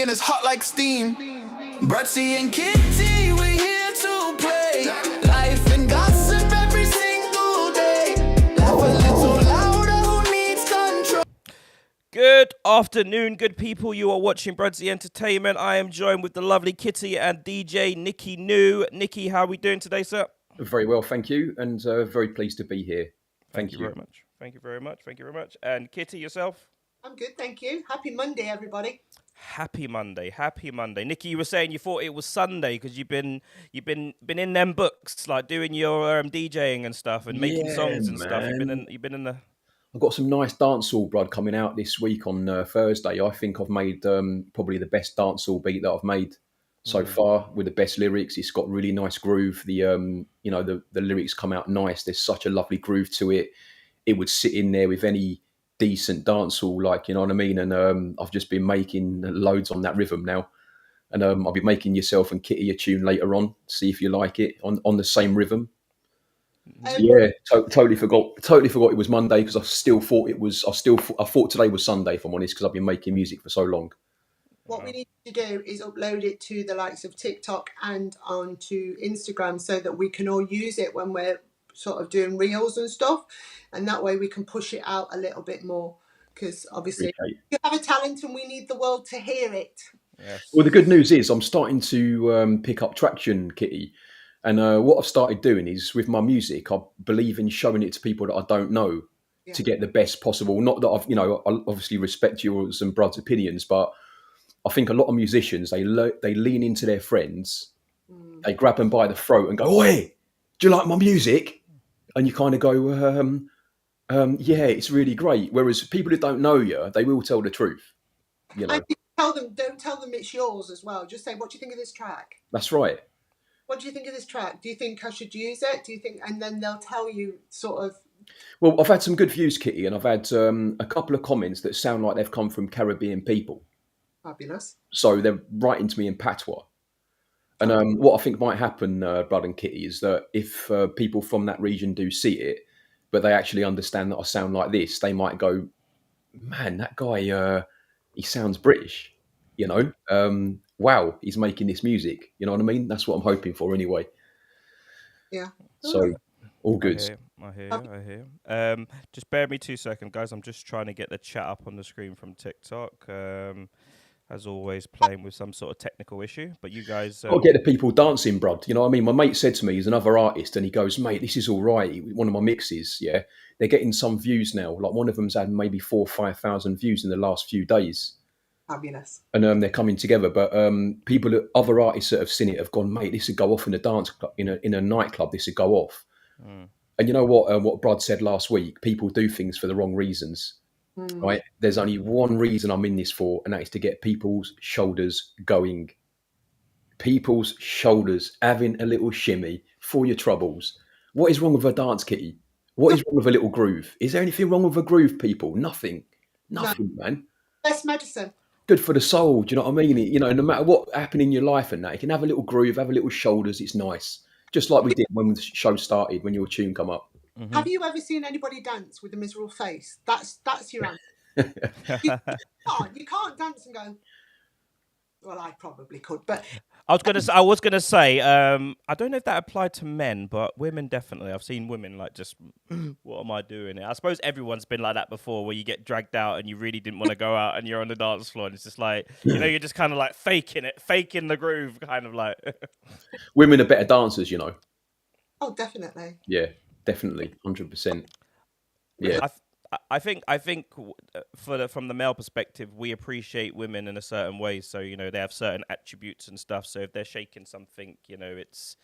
and it's hot like steam. Brutsy and Kitty, we're here to play. Life and gossip every single day. Laugh a little louder, who needs control? Good afternoon, good people. You are watching Brudsy Entertainment. I am joined with the lovely Kitty and DJ Nicky New. Nicky, how are we doing today, sir? Very well, thank you, and very pleased to be here. Thank you very much. Thank you very much. Thank you very much. And Kitty, yourself? I'm good, thank you. Happy Monday, everybody. Happy Monday. Happy Monday. Nicky, you were saying you thought it was Sunday because you've been in them books, like doing your DJing and stuff and making songs and stuff. You've been in the. I've got some nice dancehall, Brad, coming out this week on Thursday. I think I've made probably the best dancehall beat that I've made so far, with the best lyrics. It's got really nice groove. The lyrics come out nice. There's such a lovely groove to it. It would sit in there with any decent dancehall, like, you know what I mean. And I've just been making loads on that rhythm now. And I'll be making yourself and Kitty a tune later on. See if you like it on the same rhythm. Totally forgot it was Monday because I still thought it was. I thought today was Sunday, if I'm honest, because I've been making music for so long. What we need to do is upload it to the likes of TikTok and onto Instagram so that we can all use it when we're sort of doing reels and stuff, and that way we can push it out a little bit more, because obviously you have a talent and we need the world to hear it. Yes. Well, the good news is I'm starting to pick up traction, Kitty. And what I've started doing is, with my music, I believe in showing it to people that I don't know to get the best possible. Not that I obviously respect yours and Brad's opinions, but I think a lot of musicians, they lean into their friends, they grab them by the throat and go, "Oi, do you like my music?" And you kind of go, "Yeah, it's really great." Whereas people who don't know you, they will tell the truth. You know, don't tell them it's yours as well. Just say, "What do you think of this track?" That's right. What do you think of this track? Do you think I should use it? Do you think? And then they'll tell you sort of. Well, I've had some good views, Kitty, and I've had a couple of comments that sound like they've come from Caribbean people. Fabulous. So they're writing to me in patois. And what I think might happen, Brad and Kitty, is that if people from that region do see it, but they actually understand that I sound like this, they might go, "Man, that guy, he sounds British, you know? Wow, he's making this music." You know what I mean? That's what I'm hoping for anyway. Yeah. So, all good. I hear you. Just bear with me 2 seconds, guys. I'm just trying to get the chat up on the screen from TikTok. As always, playing with some sort of technical issue. But you guys... I'll get the people dancing, Brad. You know what I mean? My mate said to me, he's another artist, and he goes, "Mate, this is all right." One of my mixes, they're getting some views now. Like, one of them's had maybe 4,000 or 5,000 views in the last few days. Fabulous. And they're coming together. But other artists that have seen it have gone, "Mate, this would go off in a dance club, in a nightclub. This would go off." And you know what Brad said last week? People do things for the wrong reasons. Right? There's only one reason I'm in this for, and that is to get people's shoulders going. People's shoulders, having a little shimmy for your troubles. What is wrong with a dance, Kitty? What is wrong with a little groove? Is there anything wrong with a groove, people? Nothing, man. Best medicine. Good for the soul. Do you know what I mean? You know, no matter what happened in your life and that, you can have a little groove, have a little shoulders. It's nice. Just like we did when the show started, when your tune come up. Mm-hmm. Have you ever seen anybody dance with a miserable face? That's your answer. You can't dance and go, "Well, I probably could," but I was gonna say, I don't know if that applied to men, but women definitely. I've seen women like, just, "What am I doing here?" I suppose everyone's been like that before, where you get dragged out and you really didn't want to go out, and you're on the dance floor, and it's just like, you're just kind of like faking the groove, kind of like. Women are better dancers, you know. Oh, definitely. Yeah, definitely, 100%. Yeah. I think from the male perspective, we appreciate women in a certain way. So, they have certain attributes and stuff. So if they're shaking something, it's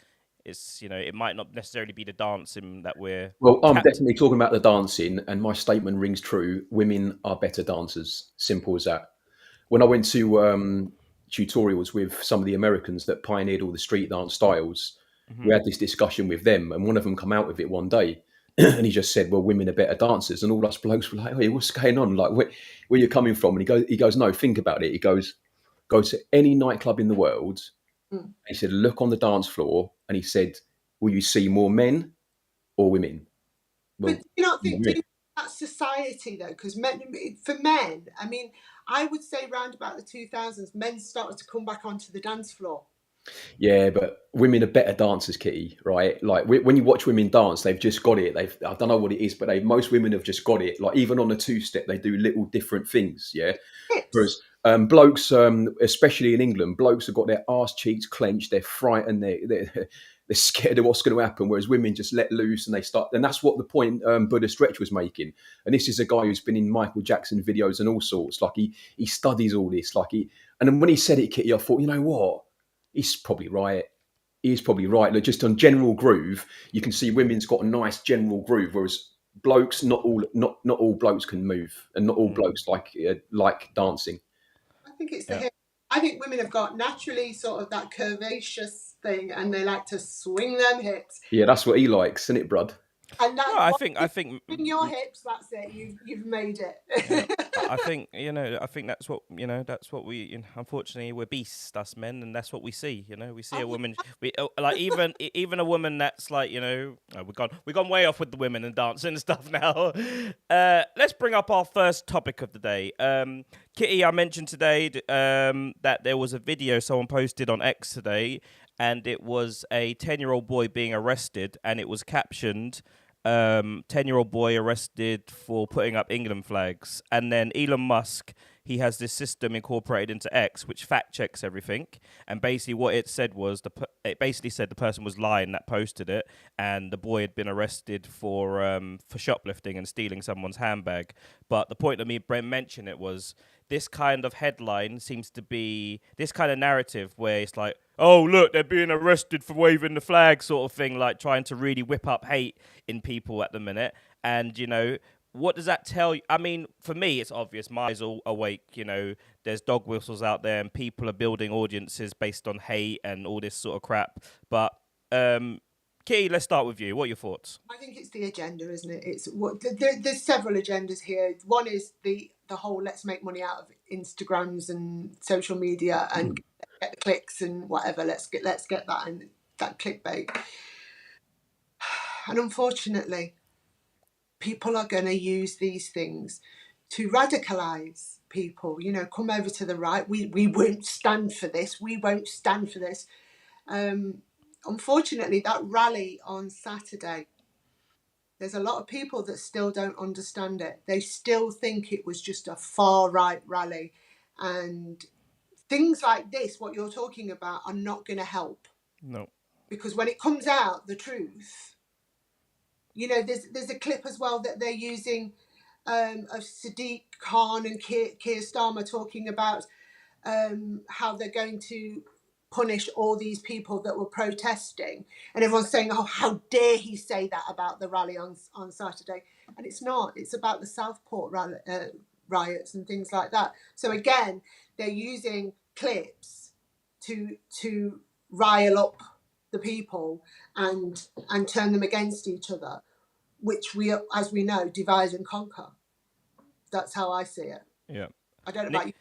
it might not necessarily be the dancing that we're... Well, I'm definitely talking about the dancing, and my statement rings true. Women are better dancers. Simple as that. When I went to tutorials with some of the Americans that pioneered all the street dance styles, we had this discussion with them, and one of them come out with it one day. And he just said, "Well, women are better dancers." And all us blokes were like, "Hey, what's going on? Like, where you coming from?" And he goes, "No, think about it." He goes, "Go to any nightclub in the world." And he said, "Look on the dance floor." And he said, "Will you see more men or women?" Well, but do you not think that's society though? Because for men, I mean, I would say round about the 2000s, men started to come back onto the dance floor. Yeah, but women are better dancers, Kitty. Right? Like when you watch women dance, they've just got it. I don't know what it is, but most women have just got it. Like even on a two-step, they do little different things. Yeah. Hips. Whereas blokes, especially in England, blokes have got their arse cheeks clenched. They're frightened. They're scared of what's going to happen. Whereas women just let loose and they start. And that's what the point Buddha Stretch was making. And this is a guy who's been in Michael Jackson videos and all sorts. Like he studies all this. And then when he said it, Kitty, I thought, you know what? He's probably right. He's probably right. Like just on general groove, you can see women's got a nice general groove, whereas blokes, not all blokes can move, and not all blokes like dancing. I think it's the hip. I think women have got naturally sort of that curvaceous thing, and they like to swing them hips. Yeah, that's what he likes, isn't it, Brud? And that's No, I think swing your hips. That's it. You've made it. I think I think that's what that's what we unfortunately we're beasts, us men, and that's what we see. We see a woman. We like even a woman that's like we've gone way off with the women and dancing and stuff now. Let's bring up our first topic of the day. Kitty, I mentioned today that there was a video someone posted on X today, and it was a 10-year-old boy being arrested, and it was captioned 10-year-old boy arrested for putting up England flags. And then Elon Musk, he has this system incorporated into X which fact checks everything, and basically what it said was it basically said the person was lying that posted it, and the boy had been arrested for shoplifting and stealing someone's handbag. But the point of me mentioning it was this kind of headline seems to be this kind of narrative where it's like, oh, look, they're being arrested for waving the flag sort of thing, like trying to really whip up hate in people at the minute. And, what does that tell you? I mean, for me, it's obvious. My eyes are awake. There's dog whistles out there and people are building audiences based on hate and all this sort of crap. But, Kitty, let's start with you. What are your thoughts? I think it's the agenda, isn't it? It's there's several agendas here. One is the whole let's make money out of Instagrams and social media and get the clicks and whatever. Let's get that and that clickbait. And unfortunately, people are going to use these things to radicalize people. Come over to the right. We won't stand for this. We won't stand for this. Unfortunately, that rally on Saturday, there's a lot of people that still don't understand it. They still think it was just a far right rally. And things like this, what you're talking about, are not going to help. No. Because when it comes out, the truth, there's a clip as well that they're using of Sadiq Khan and Keir Starmer talking about how they're going to punish all these people that were protesting, and everyone's saying, oh, how dare he say that about the rally on Saturday. And it's not. It's about the Southport riots and things like that. So again, they're using clips to rile up the people and turn them against each other, which we, as we know, divide and conquer. That's how I see it. Yeah. I don't know about you.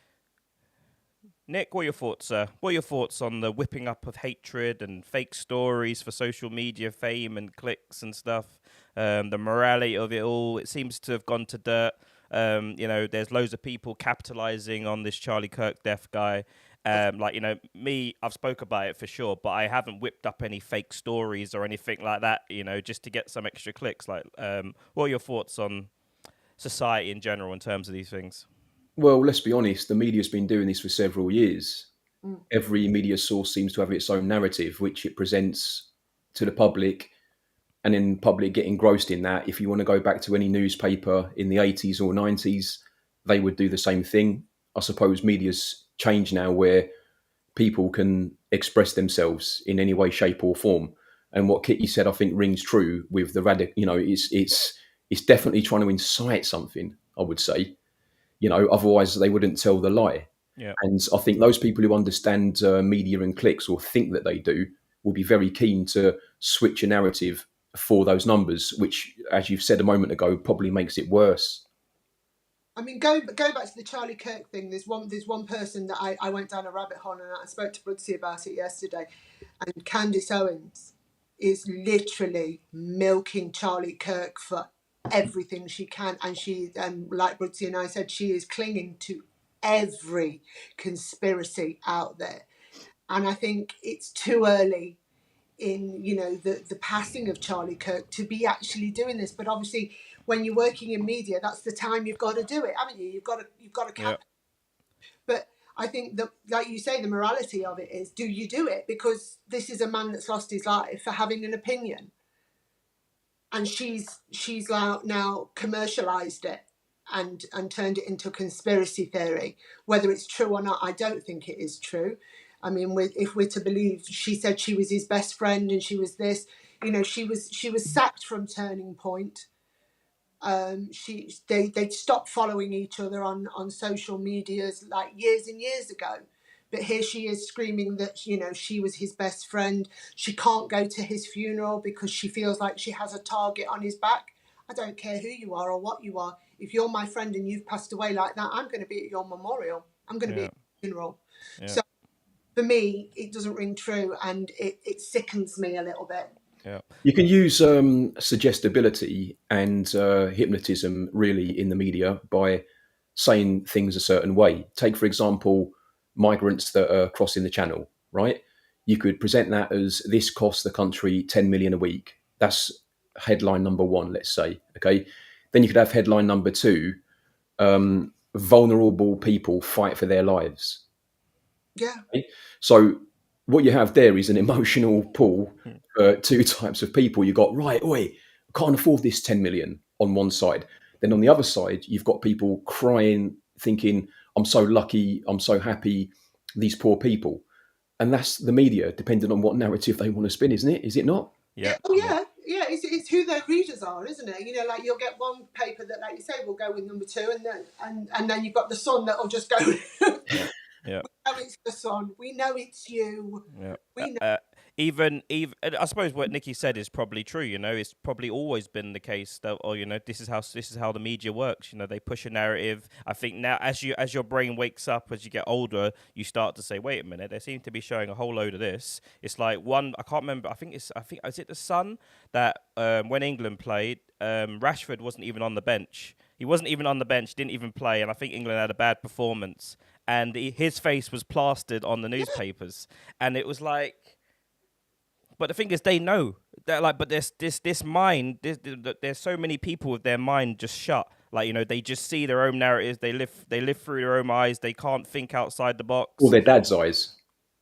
Nick, what are your thoughts, sir? What are your thoughts on the whipping up of hatred and fake stories for social media fame and clicks and stuff? The morality of it all, it seems to have gone to dirt. There's loads of people capitalizing on this Charlie Kirk deaf guy. Me, I've spoke about it for sure, but I haven't whipped up any fake stories or anything like that, just to get some extra clicks. What are your thoughts on society in general in terms of these things? Well, let's be honest, the media's been doing this for several years. Every media source seems to have its own narrative, which it presents to the public, and then public get engrossed in that. If you want to go back to any newspaper in the 80s or 90s, they would do the same thing. I suppose media's changed now where people can express themselves in any way, shape or form. And what Kitty said, I think, rings true with the radical, it's definitely trying to incite something, I would say. Otherwise they wouldn't tell the lie. Yeah. And I think those people who understand media and clicks, or think that they do, will be very keen to switch a narrative for those numbers, which, as you've said a moment ago, probably makes it worse. I mean, go back to the Charlie Kirk thing. There's one person that I went down a rabbit hole, and I spoke to Brudsy about it yesterday. And Candace Owens is literally milking Charlie Kirk for everything she can, and she, like Brudsy and I said, she is clinging to every conspiracy out there. And I think it's too early in, you know, the passing of Charlie Kirk to be actually doing this. But obviously, when you're working in media, that's the time you've got to do it, haven't you? You've got to Yeah. But I think that, like you say, the morality of it is, do you do it? Because this is a man that's lost his life for having an opinion, and she's now commercialized it and turned it into a conspiracy theory. Whether it's true or not, I don't think it is true. I mean, if we're to believe, she said she was his best friend and she was this, you know, she was sacked from Turning Point. They stopped following each other on social medias like years and years ago. But here she is screaming that, you know, she was his best friend. She can't go to his funeral because she feels like she has a target on his back. I don't care who you are or what you are. If you're my friend and you've passed away like that, I'm going to be at your memorial. I'm going to be at your funeral. Yeah. So for me, it doesn't ring true, and it sickens me a little bit. Yeah. You can use suggestibility and hypnotism really in the media by saying things a certain way. Take, for example, migrants that are crossing the channel, right? You could present that as this costs the country 10 million a week. That's headline number one, let's say. Okay. Then you could have headline number two, vulnerable people fight for their lives. Yeah. Okay? So what you have there is an emotional pull for two types of people. You got, right, oi, I can't afford this 10 million on one side. Then on the other side, you've got people crying, thinking, I'm so lucky, I'm so happy, these poor people. And that's the media, depending on what narrative they want to spin, isn't it? Is it not? Yeah. Oh yeah. Yeah, it's who their readers are, isn't it? You know, like you'll get one paper that, like you say, will go with number two, and then you've got the Sun that will just go. Yeah. We know it's the Sun. We know it's you. Yeah. We know. Even I suppose what Nikki said is probably true. You know, it's probably always been the case that, or you know, this is how the media works. You know, they push a narrative. I think now, as your brain wakes up as you get older, you start to say, wait a minute, they seem to be showing a whole load of this. It's like one, I can't remember. I think is it the Sun that when England played, Rashford wasn't even on the bench. He wasn't even on the bench, didn't even play, and I think England had a bad performance. And his face was plastered on the newspapers, and it was like. But the thing is, they know that, like, but there's this mind. There's so many people with their mind just shut. Like, you know, they just see their own narratives. They live through their own eyes. They can't think outside the box. Or their dad's eyes.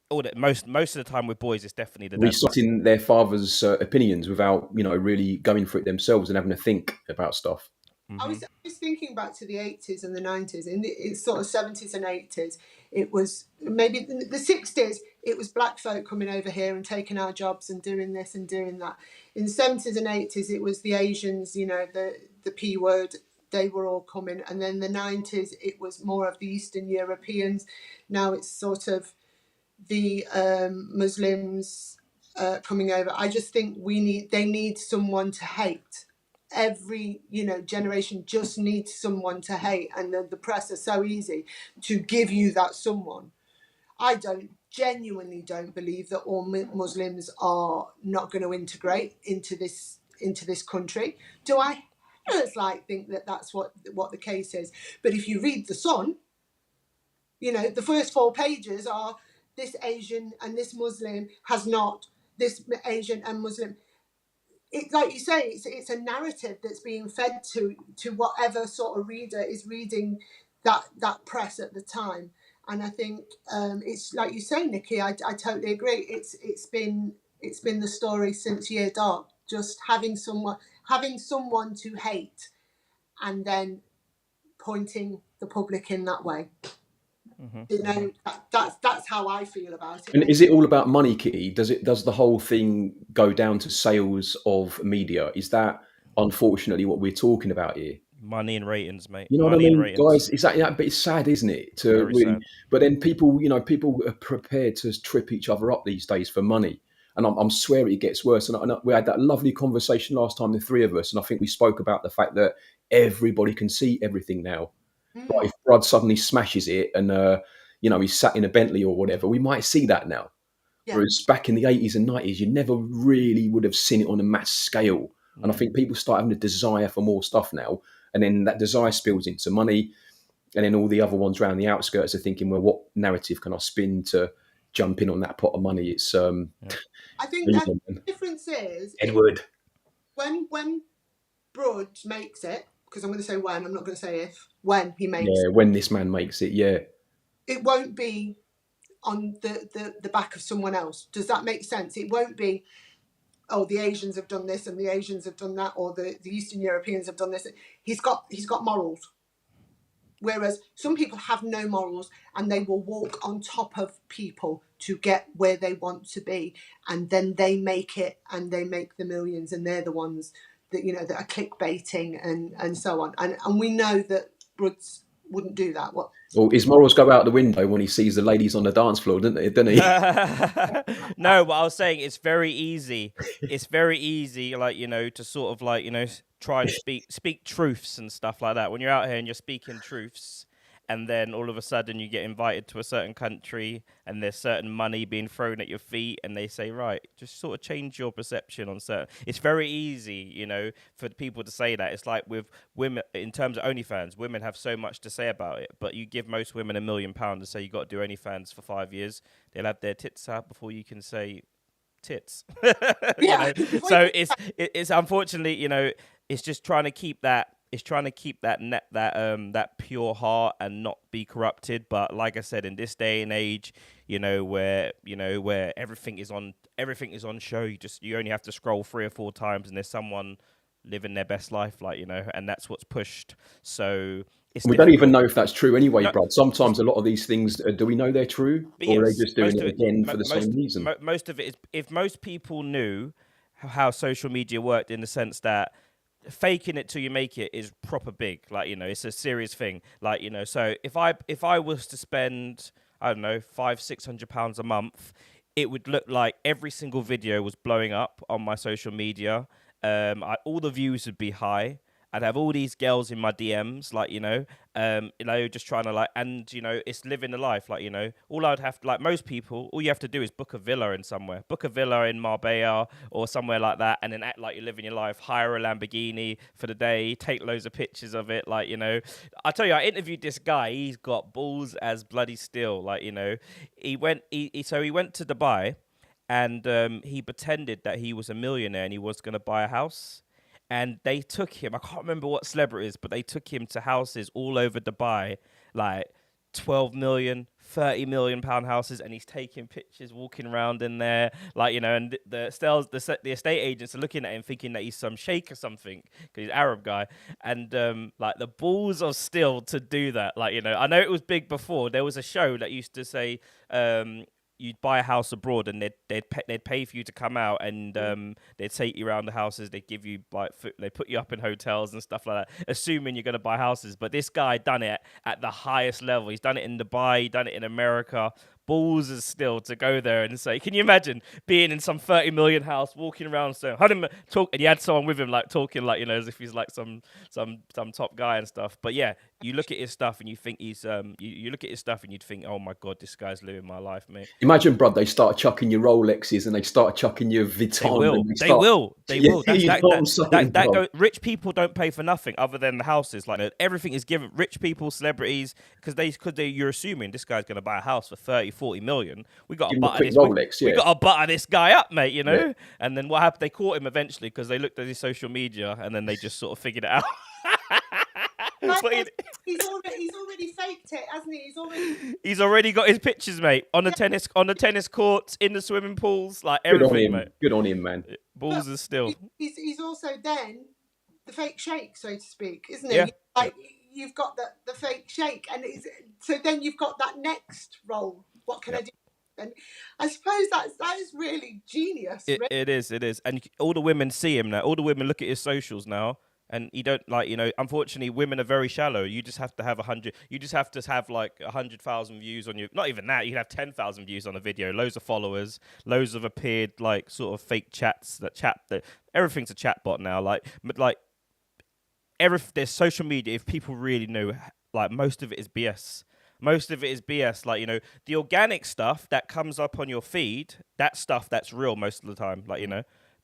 Or that most of the time with boys, it's definitely the dad's. Reciting their father's opinions without, you know, really going for it themselves and having to think about stuff. Mm-hmm. I was thinking back to the 80s and the 90s. In the sort of 70s and 80s, it was maybe the 60s. It was black folk coming over here and taking our jobs and doing this and doing that. In the 70s and 80s, it was the Asians, you know, the P word. They were all coming. And then the 90s, it was more of the Eastern Europeans. Now it's sort of the Muslims coming over. I just think they need someone to hate. Every, you know, generation just needs someone to hate, and the press are so easy to give you that someone. I genuinely don't believe that all Muslims are not going to integrate into this country. Do I think that that's what the case is? But if you read the Sun, you know, the first 4 pages are this Asian and this Muslim has not, this Asian and Muslim. It's like you say, it's a narrative that's being fed to whatever sort of reader is reading that press at the time. And I think it's like you say, Nikki. I totally agree. It's been the story since Year Dark. Just having someone to hate, and then pointing the public in that way. Mm-hmm. You know, that's how I feel about it. And is it all about money, Kitty? Does the whole thing go down to sales of media? Is that unfortunately what we're talking about here? Money and ratings, mate. You know money what I mean, guys? Exactly. Yeah, but it's sad, isn't it? Sad. But then people are prepared to trip each other up these days for money. And I'm swear it gets worse. And we had that lovely conversation last time, the three of us, and I think we spoke about the fact that everybody can see everything now. But if Brad suddenly smashes it and, he's sat in a Bentley or whatever, we might see that now. Yeah. Whereas back in the 80s and 90s, you never really would have seen it on a mass scale. And I think people start having a desire for more stuff now. And then that desire spills into money. And then all the other ones around the outskirts are thinking, well, what narrative can I spin to jump in on that pot of money? It's I think really that good, the man. difference is Edward. when Brudge makes it, because I'm going to say when, I'm not going to say if, when he makes Yeah, when this man makes it, yeah. it won't be on the back of someone else. Does that make sense? It won't be, oh, the Asians have done this and the Asians have done that, or the Eastern Europeans have done this. He's got morals. Whereas some people have no morals and they will walk on top of people to get where they want to be, and then they make it and they make the millions, and they're the ones that, you know, that are clickbaiting and so on. And we know that Broods wouldn't do that. What? Well, his morals go out the window when he sees the ladies on the dance floor, doesn't he? No, but I was saying it's very easy. It's very easy, like, you know, to sort of like, you know, try and speak truths and stuff like that. When you're out here and you're speaking truths, and then all of a sudden you get invited to a certain country and there's certain money being thrown at your feet, and they say, right, just sort of change your perception on certain. It's very easy, you know, for people to say that. It's like with women, in terms of OnlyFans, women have so much to say about it, but you give most women £1 million and say you got to do OnlyFans for 5 years, they'll have their tits out before you can say tits. Yeah. You know? So it's unfortunately, you know, it's just trying to keep that. It's trying to keep that pure heart and not be corrupted. But like I said, in this day and age, where everything is on show, you only have to scroll 3 or 4 times and there's someone living their best life, and that's what's pushed. So we don't even know if that's true anyway, Brad. Sometimes a lot of these things, do we know they're true, or are they just doing it again for the same reason? Most of it is, if most people knew how social media worked, in the sense that faking it till you make it is proper big, it's a serious thing. So if I was to spend, I don't know, £500-600 a month, it would look like every single video was blowing up on my social media. All the views would be high. I'd have all these girls in my DMs, just trying to it's living the life, all I'd have to, most people, all you have to do is book a villa in somewhere, book a villa in Marbella or somewhere like that, and then act like you're living your life, hire a Lamborghini for the day, take loads of pictures of it, I tell you, I interviewed this guy, he's got balls as bloody steel, he went to Dubai, and he pretended that he was a millionaire and he was going to buy a house. And they took him, I can't remember what celebrities, but they took him to houses all over Dubai, like 12 million, 30 million pound houses, and he's taking pictures, walking around in there, and the estate agents are looking at him thinking that he's some sheikh or something, because he's an Arab guy. And the balls of steel to do that, I know it was big before. There was a show that used to say, you'd buy a house abroad and they'd pay for you to come out, and they'd take you around the houses. They'd give you they put you up in hotels and stuff like that, assuming you're going to buy houses. But this guy done it at the highest level. He's done it in Dubai, he done it in America. Balls is still to go there and say, can you imagine being in some 30 million house, walking around, saying, talk, and you had someone with him, talking, as if he's like some top guy and stuff. But yeah, you look at his stuff and you think he's, you look at his stuff and you'd think, oh my God, this guy's living my life, mate. Imagine, bro, they start chucking your Rolexes and they start chucking your Vuitton. They will. Rich people don't pay for nothing other than the houses. Everything is given. Rich people, celebrities, because you're assuming this guy's going to buy a house for 30-40 million. We got to butter this guy up, mate. Yeah. And then what happened? They caught him eventually because they looked at his social media and then they just sort of figured it out. He's already faked it, hasn't he? He's already got his pictures, mate, on the tennis courts, in the swimming pools, everything, mate. Good on him, man. Balls are still. He's also then the fake sheikh, so to speak, isn't he? Yeah. You've got the fake sheikh, and so then you've got that next role. What can I do? And I suppose that is really genius. It is, and all the women see him now. All the women look at his socials now. And you don't unfortunately, women are very shallow. You just have to have 100. You just have to have 100,000 views on your. Not even that. You can have 10,000 views on a video. Loads of followers. Loads of appeared sort of fake chats. Everything's a chat bot now. There's social media. If people really knew, most of it is BS. Most of it is BS. The organic stuff that comes up on your feed, that stuff that's real most of the time.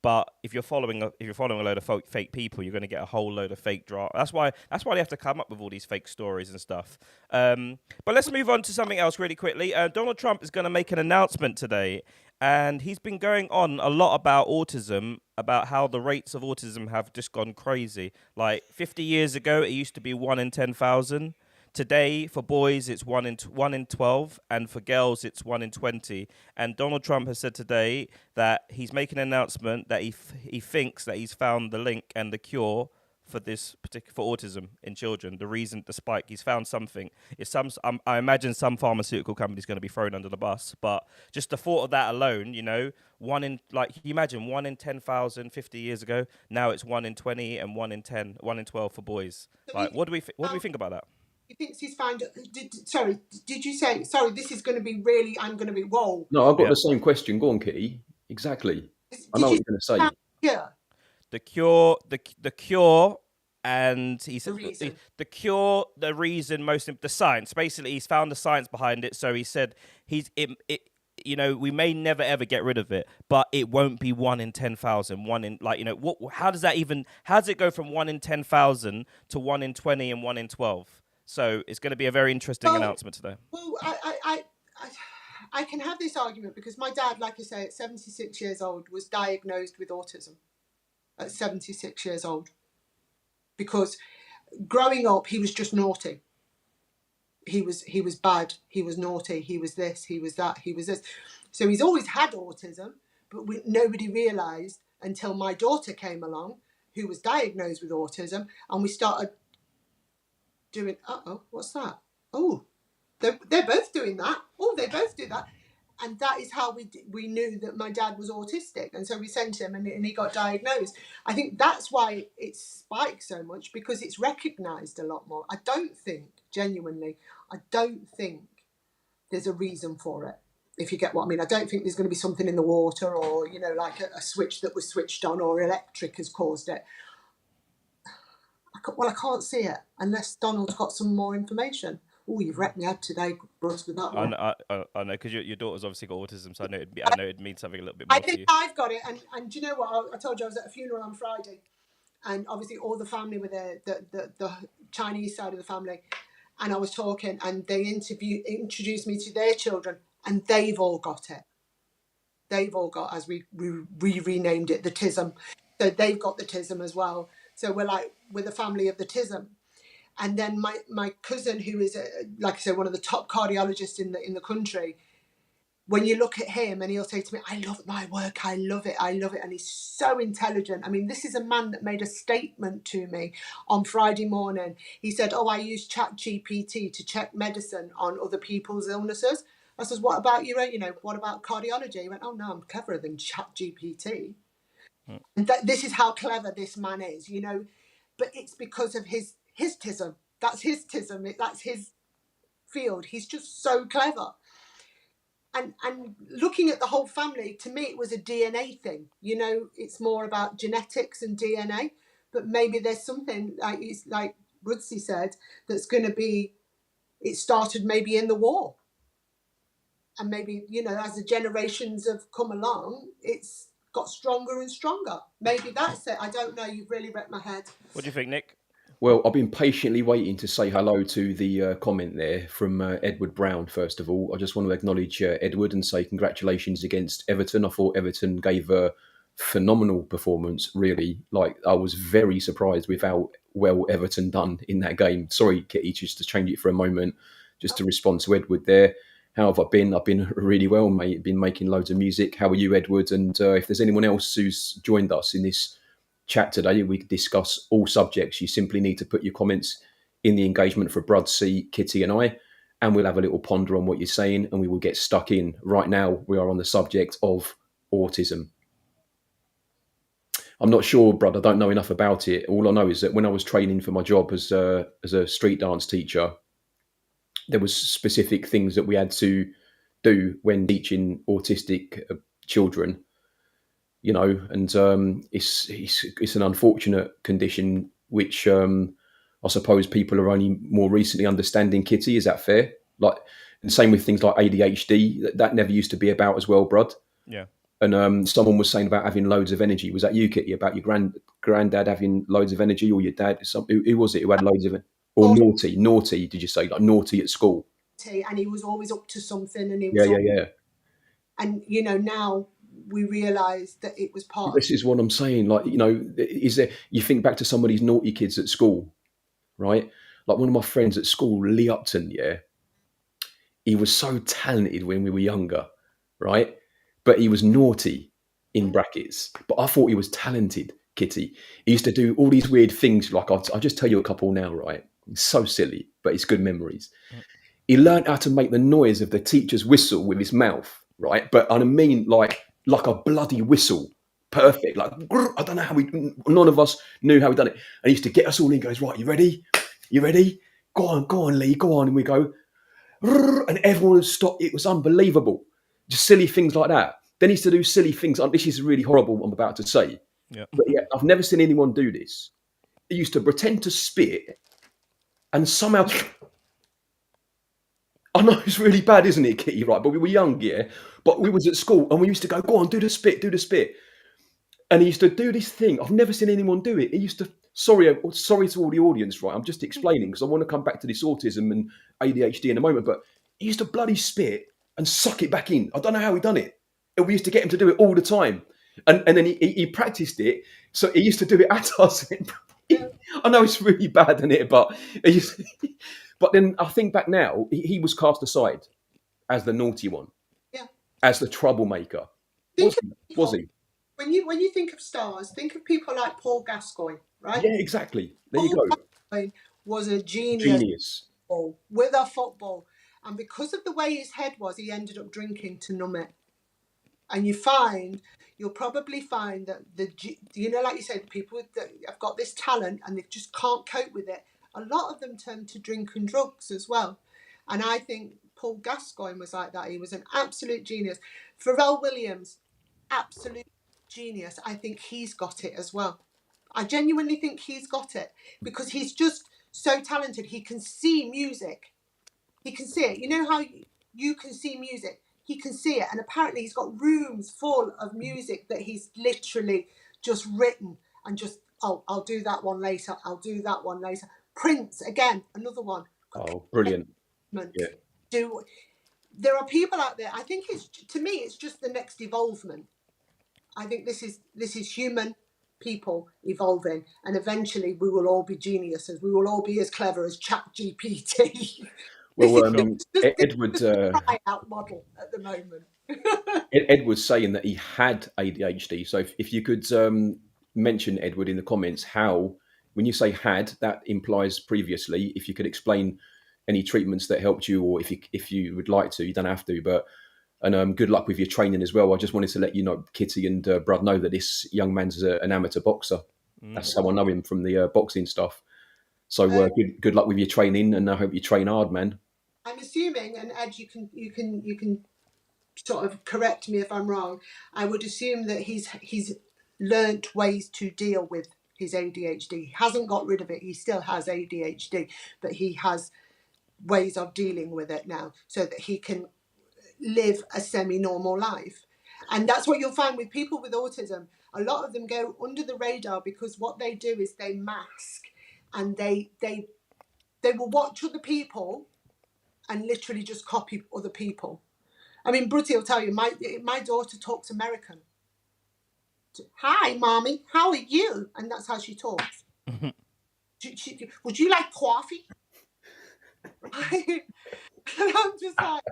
But if you're following a load of fake people, you're going to get a whole load of fake drama. That's why they have to come up with all these fake stories and stuff. But let's move on to something else really quickly. Donald Trump is going to make an announcement today, and he's been going on a lot about autism, about how the rates of autism have just gone crazy. Like 50 years ago, it used to be 1 in 10,000. Today, for boys, it's 1 in 12, and for girls, it's 1 in 20. And Donald Trump has said today that he's making an announcement that he thinks that he's found the link and the cure for this for autism in children. The reason, the spike, he's found something. It's I imagine some pharmaceutical company is going to be thrown under the bus, but just the thought of that alone, you know, you imagine 1 in 10,000 50 years ago. Now it's 1 in 20 and 1 in 10, 1 in 12 for boys. Like, what do we think about that? He thinks he's found. Did you say? Sorry, this is going to be really. I'm going to be whoa. No, I've got the same question. Go on, Kitty. Exactly. I know what you're going to say. Yeah. The cure, and he said the cure, the reason, the science. Basically, he's found the science behind it. So he said you know, we may never ever get rid of it, but it won't be 1 in 10,000. How does it go from 1 in 10,000 to 1 in 20 and 1 in 12? So it's going to be a very interesting announcement today. Well, I can have this argument because my dad, like I say, at 76 years old, was diagnosed with autism at 76 years old. Because growing up, he was just naughty. He was bad. He was naughty. He was this. He was that. He was this. So he's always had autism, but nobody realised until my daughter came along, who was diagnosed with autism, and we started doing, what's that? Oh, they're both doing that. Oh, they both do that. And that is how we knew that my dad was autistic. And so we sent him and he got diagnosed. I think that's why it spiked so much, because it's recognised a lot more. I don't think there's a reason for it, if you get what I mean. I don't think there's going to be something in the water or, you know, like a switch that was switched on or electric has caused it. I can't see it unless Donald's got some more information. Oh, you've wrecked me out today, Bruce, with that one. I know, because your daughter's obviously got autism, so I know it means something a little bit more. I think I've got it, and do you know what? I told you I was at a funeral on Friday, and obviously all the family were there, the Chinese side of the family, and I was talking, and they introduced me to their children, and they've all got it. They've all got, as we renamed it, the TISM. So they've got the TISM as well. So we're the family of the TISM. And then my cousin, who is, like I said, one of the top cardiologists in the country, when you look at him and he'll say to me, I love my work, I love it. And he's so intelligent. I mean, this is a man that made a statement to me on Friday morning. He said, I use ChatGPT to check medicine on other people's illnesses. I says, what about you? You know, what about cardiology? He went, oh no, I'm cleverer than ChatGPT. And this is how clever this man is, you know, but it's because of his TISM. That's his TISM. That's his field. He's just so clever. And looking at the whole family, to me, it was a DNA thing. You know, it's more about genetics and DNA, but maybe there's something like Rudsi said, that's going to be, it started maybe in the war. And maybe, you know, as the generations have come along, it's got stronger and stronger. Maybe that's it. I don't know. You've really wrecked my head. What do you think, Nick? Well, I've been patiently waiting to say hello to the comment there from Edward Brown, first of all. I just want to acknowledge Edward and say congratulations against Everton. I thought Everton gave a phenomenal performance, really. Like, I was very surprised with how well Everton done in that game. Sorry, Kitty, just to change it for a moment, just to respond to Edward there. How have I been? I've been really well, mate. Been making loads of music. How are you, Edward? And if there's anyone else who's joined us in this chat today, we discuss all subjects. You simply need to put your comments in the engagement for Brudsy, Kitty and I, and we'll have a little ponder on what you're saying and we will get stuck in. Right now, we are on the subject of autism. I'm not sure, Brud. I don't know enough about it. All I know is that when I was training for my job as a street dance teacher, there was specific things that we had to do when teaching autistic children. You know, and it's an unfortunate condition, which I suppose people are only more recently understanding. Kitty, is that fair? Like, and same with things like ADHD. That never used to be about as well, Brud. Yeah. And someone was saying about having loads of energy. Was that you, Kitty? About your granddad having loads of energy, or your dad? Who was it who had loads of it? Or Oh, naughty? Naughty? Did you say like naughty at school? and he was always up to something, and he Yeah, was, yeah, yeah. and now we realise that it was part of. This is what I'm saying. Like, is there? You think back to some of these naughty kids at school, right? Like one of my friends at school, Lee Upton. Yeah, he was so talented when we were younger, right? But he was naughty in brackets. But I thought he was talented, Kitty. He used to do all these weird things. Like I'll just tell you a couple now, right? It's so silly, but it's good memories. He learned how to make the noise of the teacher's whistle with his mouth, right? But I mean, like a bloody whistle, perfect. Like I don't know how none of us knew how he done it. And he used to get us all in. He goes, right, you ready? You ready? Go on, Lee, go on. And we go, and everyone would stop. It was unbelievable. Just silly things like that. Then he used to do silly things. This is really horrible, what I'm about to say. Yeah. But yeah, I've never seen anyone do this. He used to pretend to spit and somehow... I know it's really bad, isn't it, Kitty? Right, but we were young, yeah. But we was at school and we used to go on, do the spit. And he used to do this thing. I've never seen anyone do it. He used to... Sorry to all the audience, right? I'm just explaining because I want to come back to this autism and ADHD in a moment. But he used to bloody spit and suck it back in. I don't know how he done it. And we used to get him to do it all the time. And then he practiced it. So he used to do it at us. I know it's really bad, isn't it? But but then I think back now, he was cast aside as the naughty one, Yeah. as the troublemaker. Was he? When you think of stars, think of people like Paul Gascoigne, right? Yeah, exactly. There you go. Gascoigne was a genius. Genius. With a football, and because of the way his head was, he ended up drinking to numb it. And you'll probably find that like you said, people that have got this talent and they just can't cope with it. A lot of them turn to drink and drugs as well. And I think Paul Gascoigne was like that. He was an absolute genius. Pharrell Williams, absolute genius. I think he's got it as well. I genuinely think he's got it because he's just so talented. He can see music. He can see it. You know how you can see music? He can see it. And apparently he's got rooms full of music that he's literally just written and just, I'll do that one later. I'll do that one later. Prince, again, another one. Oh, brilliant. Yeah. There are people out there. I think to me, it's just the next evolvement. I think this is human people evolving, and eventually we will all be geniuses. We will all be as clever as ChatGPT. Well, Edward tryout model at the moment. Ed was saying that he had ADHD. So if you could mention, Edward, in the comments how, when you say had, that implies previously. If you could explain any treatments that helped you, or if you would like to, you don't have to. And good luck with your training as well. I just wanted to let you know, Kitty and Brad, know that this young man's an amateur boxer. That's how I know him, from the boxing stuff. So good luck with your training, and I hope you train hard, man. I'm assuming, and Ed, you can sort of correct me if I'm wrong. I would assume that he's learnt ways to deal with his ADHD. He hasn't got rid of it. He still has ADHD, but he has ways of dealing with it now, so that he can live a semi-normal life. And that's what you'll find with people with autism. A lot of them go under the radar because what they do is they mask, and they will watch other people and literally just copy other people. I mean, Brutty will tell you, my daughter talks American. Hi, mommy, how are you? And that's how she talks. Would you like coffee? And I'm just like...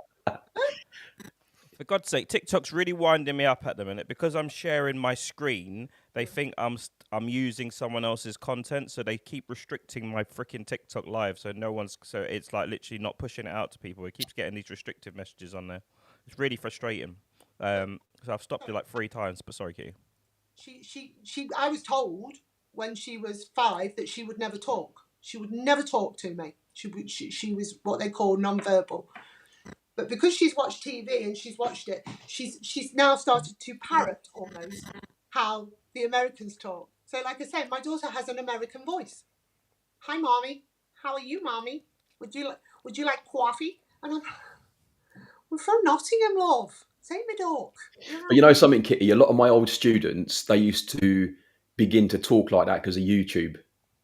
For God's sake, TikTok's really winding me up at the minute because I'm sharing my screen. They think I'm using someone else's content, so they keep restricting my freaking TikTok live. So it's like literally not pushing it out to people. It keeps getting these restrictive messages on there. It's really frustrating. So I've stopped it like 3 times. But sorry, Kitty. I was told when she was 5 that she would never talk. She would never talk to me. She was what they call non-verbal. But because she's watched TV and she's watched it, she's now started to parrot almost how the Americans talk. So like I said, my daughter has an American voice. Hi, mommy. How are you, mommy? Would you like coffee? And we're from Nottingham, love. Say me dog. But you know something, Kitty? A lot of my old students, they used to begin to talk like that because of YouTube.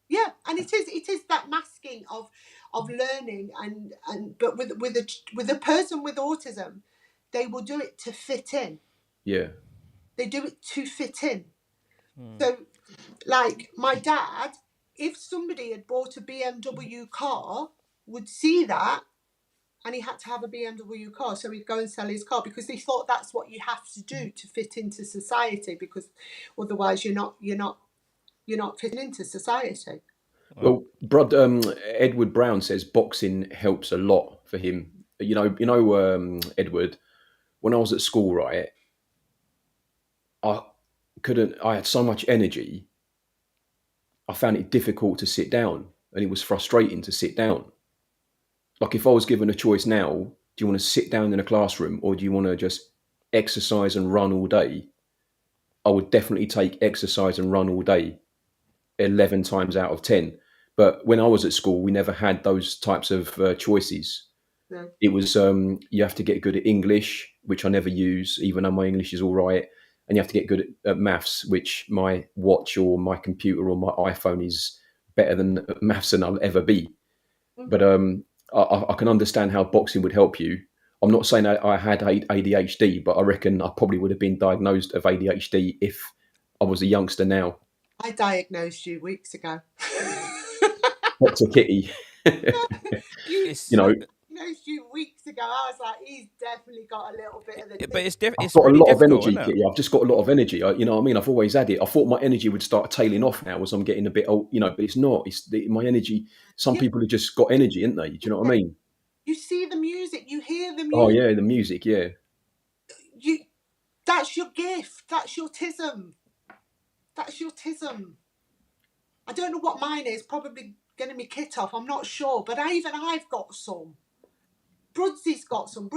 Yeah, and it is that masking of learning and but with a person with autism, they will do it to fit in. Yeah. They do it to fit in. So, like my dad, if somebody had bought a BMW car, would see that, and he had to have a BMW car, so he'd go and sell his car because he thought that's what you have to do to fit into society, because otherwise you're not fitting into society. Well, Edward Brown says boxing helps a lot for him. Edward, when I was at school, right, I had so much energy, I found it difficult to sit down, and it was frustrating to sit down. Like if I was given a choice now, do you want to sit down in a classroom or do you want to just exercise and run all day? I would definitely take exercise and run all day 11 times out of 10. But when I was at school, we never had those types of choices. No. It was you have to get good at English, which I never use, even though my English is all right. And you have to get good at maths, which my watch or my computer or my iPhone is better than maths than I'll ever be. But I can understand how boxing would help you. I'm not saying I had ADHD, but I reckon I probably would have been diagnosed of ADHD if I was a youngster now. I diagnosed you weeks ago. Dr. Kitty. Diagnosed you weeks ago. I was like, he's definitely got a little bit of the. But it's I've got really a lot of energy, isn't it? Kitty. I've just got a lot of energy. You know what I mean? I've always had it. I thought my energy would start tailing off now as I'm getting a bit old, but it's not. My energy. Some people have just got energy, ain't they? Do you know what I mean? You see the music, you hear the music. Oh yeah, the music, yeah. That's your gift. That's your tism. I don't know what mine is. Probably going to be kit off. I'm not sure, but I've got some. Brudsy's got some.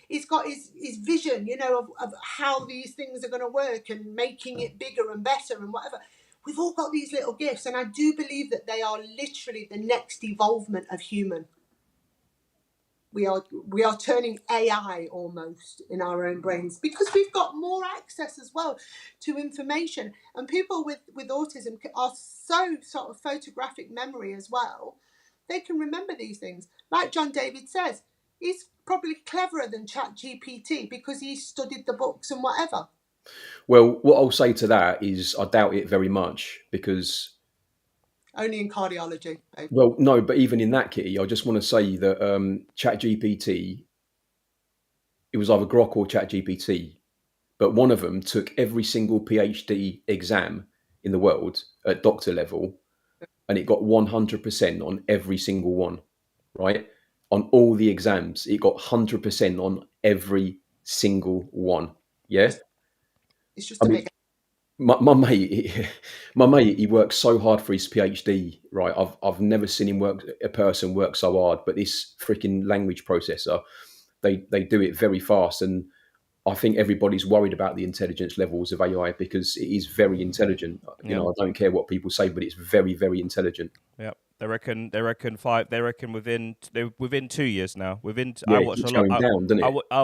He's got his vision, of how these things are going to work and making it bigger and better and whatever. We've all got these little gifts, and I do believe that they are literally the next evolvement of human. We are turning AI almost in our own brains because we've got more access as well to information. And people with autism are so sort of photographic memory as well. They can remember these things. Like John David says, he's probably cleverer than ChatGPT because he studied the books and whatever. Well, what I'll say to that is I doubt it very much because... Only in cardiology. Babe. Well, no, but even in that, Kitty, I just want to say that ChatGPT, it was either Grok or ChatGPT, but one of them took every single PhD exam in the world at doctor level, and it got 100% on every single one, right? On all the exams, it got 100% on every single one. Yeah? It's just a big... My mate, he works so hard for his PhD, right? I've never seen a person work so hard. But this freaking language processor, they do it very fast, and I think everybody's worried about the intelligence levels of AI because it is very intelligent. You know, I don't care what people say, but it's very, very intelligent. Yeah, they reckon within 2 years now. I watch a lot. Down, doesn't it? I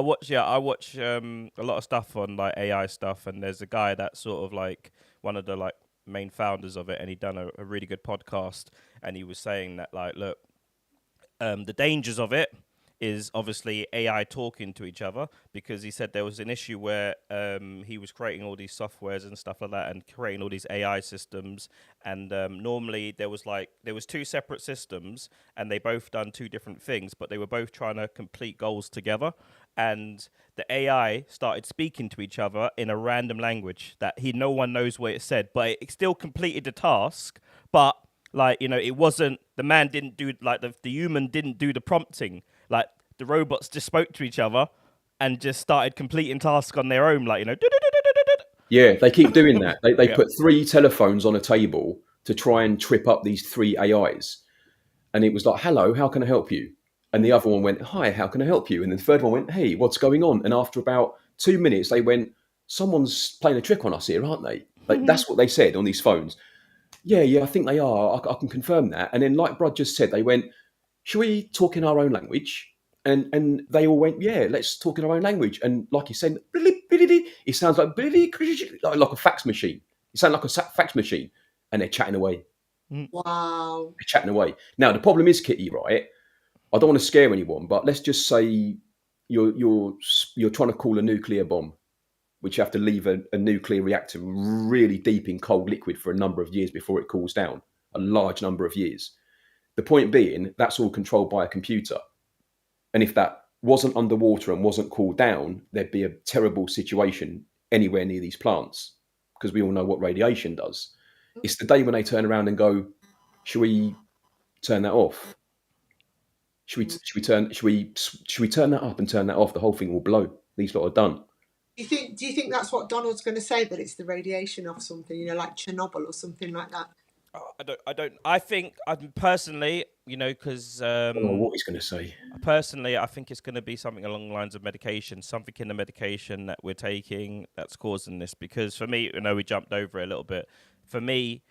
watch a lot of stuff on like AI stuff, and there's a guy that's sort of like one of the like main founders of it, and he done a really good podcast, and he was saying that like, look, the dangers of it is obviously AI talking to each other, because he said there was an issue where he was creating all these softwares and stuff like that and creating all these AI systems, and normally there was two separate systems and they both done two different things, but they were both trying to complete goals together, and the AI started speaking to each other in a random language that no one knows what it said, but it still completed the task, but like, it wasn't, the man didn't do, like the human didn't do the prompting. Like the robots just spoke to each other and just started completing tasks on their own, like, Yeah, they keep doing that. They put 3 telephones on a table to try and trip up these 3 AIs. And it was like, hello, how can I help you? And the other one went, hi, how can I help you? And then the third one went, hey, what's going on? And after about 2 minutes, they went, someone's playing a trick on us here, aren't they? Like, that's what they said on these phones. Yeah, I think they are. I can confirm that. And then, like Brad just said, they went, should we talk in our own language? And they all went, yeah, let's talk in our own language. And like you said, it sounds like a fax machine. It sounds like a fax machine, and they're chatting away. Wow. They're chatting away. Now the problem is, Kitty, right? I don't want to scare anyone, but let's just say you're trying to cool a nuclear bomb, which you have to leave a nuclear reactor really deep in cold liquid for a number of years before it cools down, a large number of years. The point being, that's all controlled by a computer. And if that wasn't underwater and wasn't cooled down, there'd be a terrible situation anywhere near these plants, because we all know what radiation does. It's the day when they turn around and go, should we turn that off? Should we turn that up and turn that off? The whole thing will blow. These lot are done. Do you think that's what Donald's going to say, that it's the radiation of something, like Chernobyl or something like that? I think personally, because I don't know what he's going to say. personally, I think it's going to be something along the lines of medication, something in the medication that we're taking that's causing this. Because for me, we jumped over it a little bit. For me,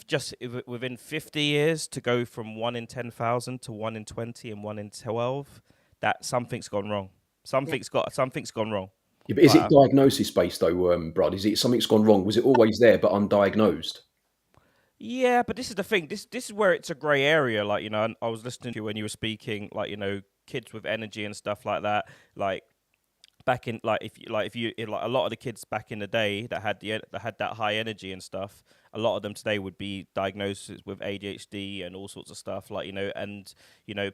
just within 50 years to go from 1 in 10,000 to 1 in 20 and 1 in 12, that something's gone wrong. Something's gone wrong. Yeah, but is it diagnosis based though, Brad? Is it something's gone wrong? Was it always there but undiagnosed? Yeah, but this is the thing. This is where it's a grey area. Like, and I was listening to you when you were speaking, like, kids with energy and stuff like that. Like back in, like a lot of the kids back in the day that had that high energy and stuff, a lot of them today would be diagnosed with ADHD and all sorts of stuff. Like, and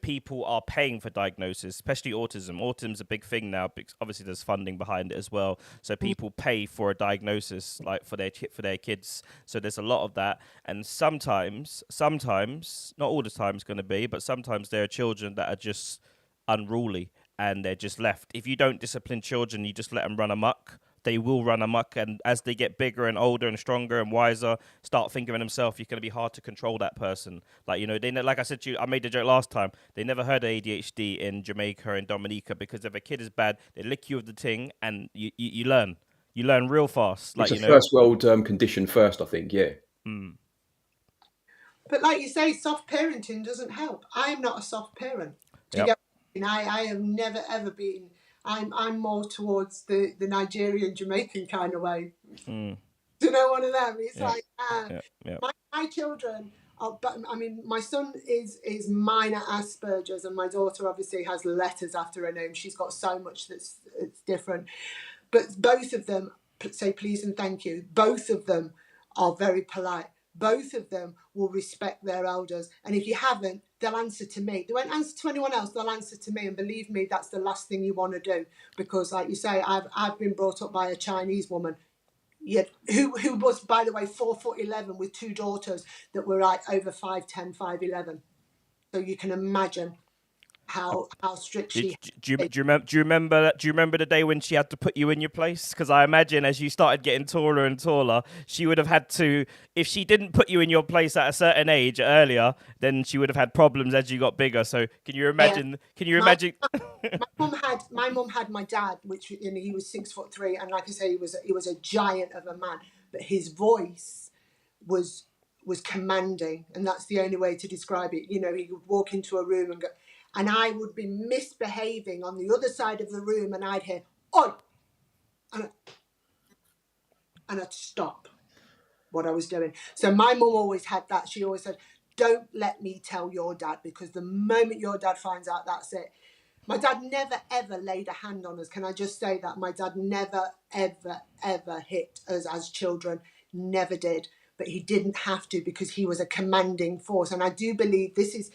people are paying for diagnosis, especially autism. Autism's a big thing now because obviously there's funding behind it as well. So people pay for a diagnosis, like for their kids. So there's a lot of that. And sometimes, not all the time it's going to be, but sometimes there are children that are just unruly and they're just left. If you don't discipline children, you just let them run amok, they will run amok. And as they get bigger and older and stronger and wiser, start thinking of themselves, it's going to be hard to control that person. Like, like I said to you, I made the joke last time, they never heard of ADHD in Jamaica and Dominica, because if a kid is bad, they lick you with the ting and you learn. You learn real fast. It's a first world condition first, I think, yeah. But like you say, soft parenting doesn't help. I'm not a soft parent. I have never ever been. I'm more towards the Nigerian Jamaican kind of way. Do you know one of them? It's my children are. But I mean, my son is minor Asperger's, and my daughter obviously has letters after her name. She's got so much that's different. But both of them say please and thank you. Both of them are very polite. Both of them will respect their elders. And if you haven't, they'll answer to me. They won't answer to anyone else. They'll answer to me. And believe me, that's the last thing you want to do. Because like you say, I've been brought up by a Chinese woman, who was, by the way, 4'11" with 2 daughters that were like over 5'10", 5'11". So you can imagine how strict she. Do you remember the day when she had to put you in your place? Because I imagine as you started getting taller and taller, she would have had to. If she didn't put you in your place at a certain age earlier, then she would have had problems as you got bigger. So can you imagine? Yeah. Can you imagine? My mum had my dad, which he was 6'3", and like I say, he was a giant of a man, but his voice was commanding, and that's the only way to describe it. He would walk into a room and go. And I would be misbehaving on the other side of the room, and I'd hear, "Oi!" and I'd stop what I was doing. So my mum always had that. She always said, "Don't let me tell your dad, because the moment your dad finds out, that's it." My dad never, ever laid a hand on us. Can I just say that? My dad never, ever, ever hit us as children. Never did. But he didn't have to, because he was a commanding force. And I do believe this is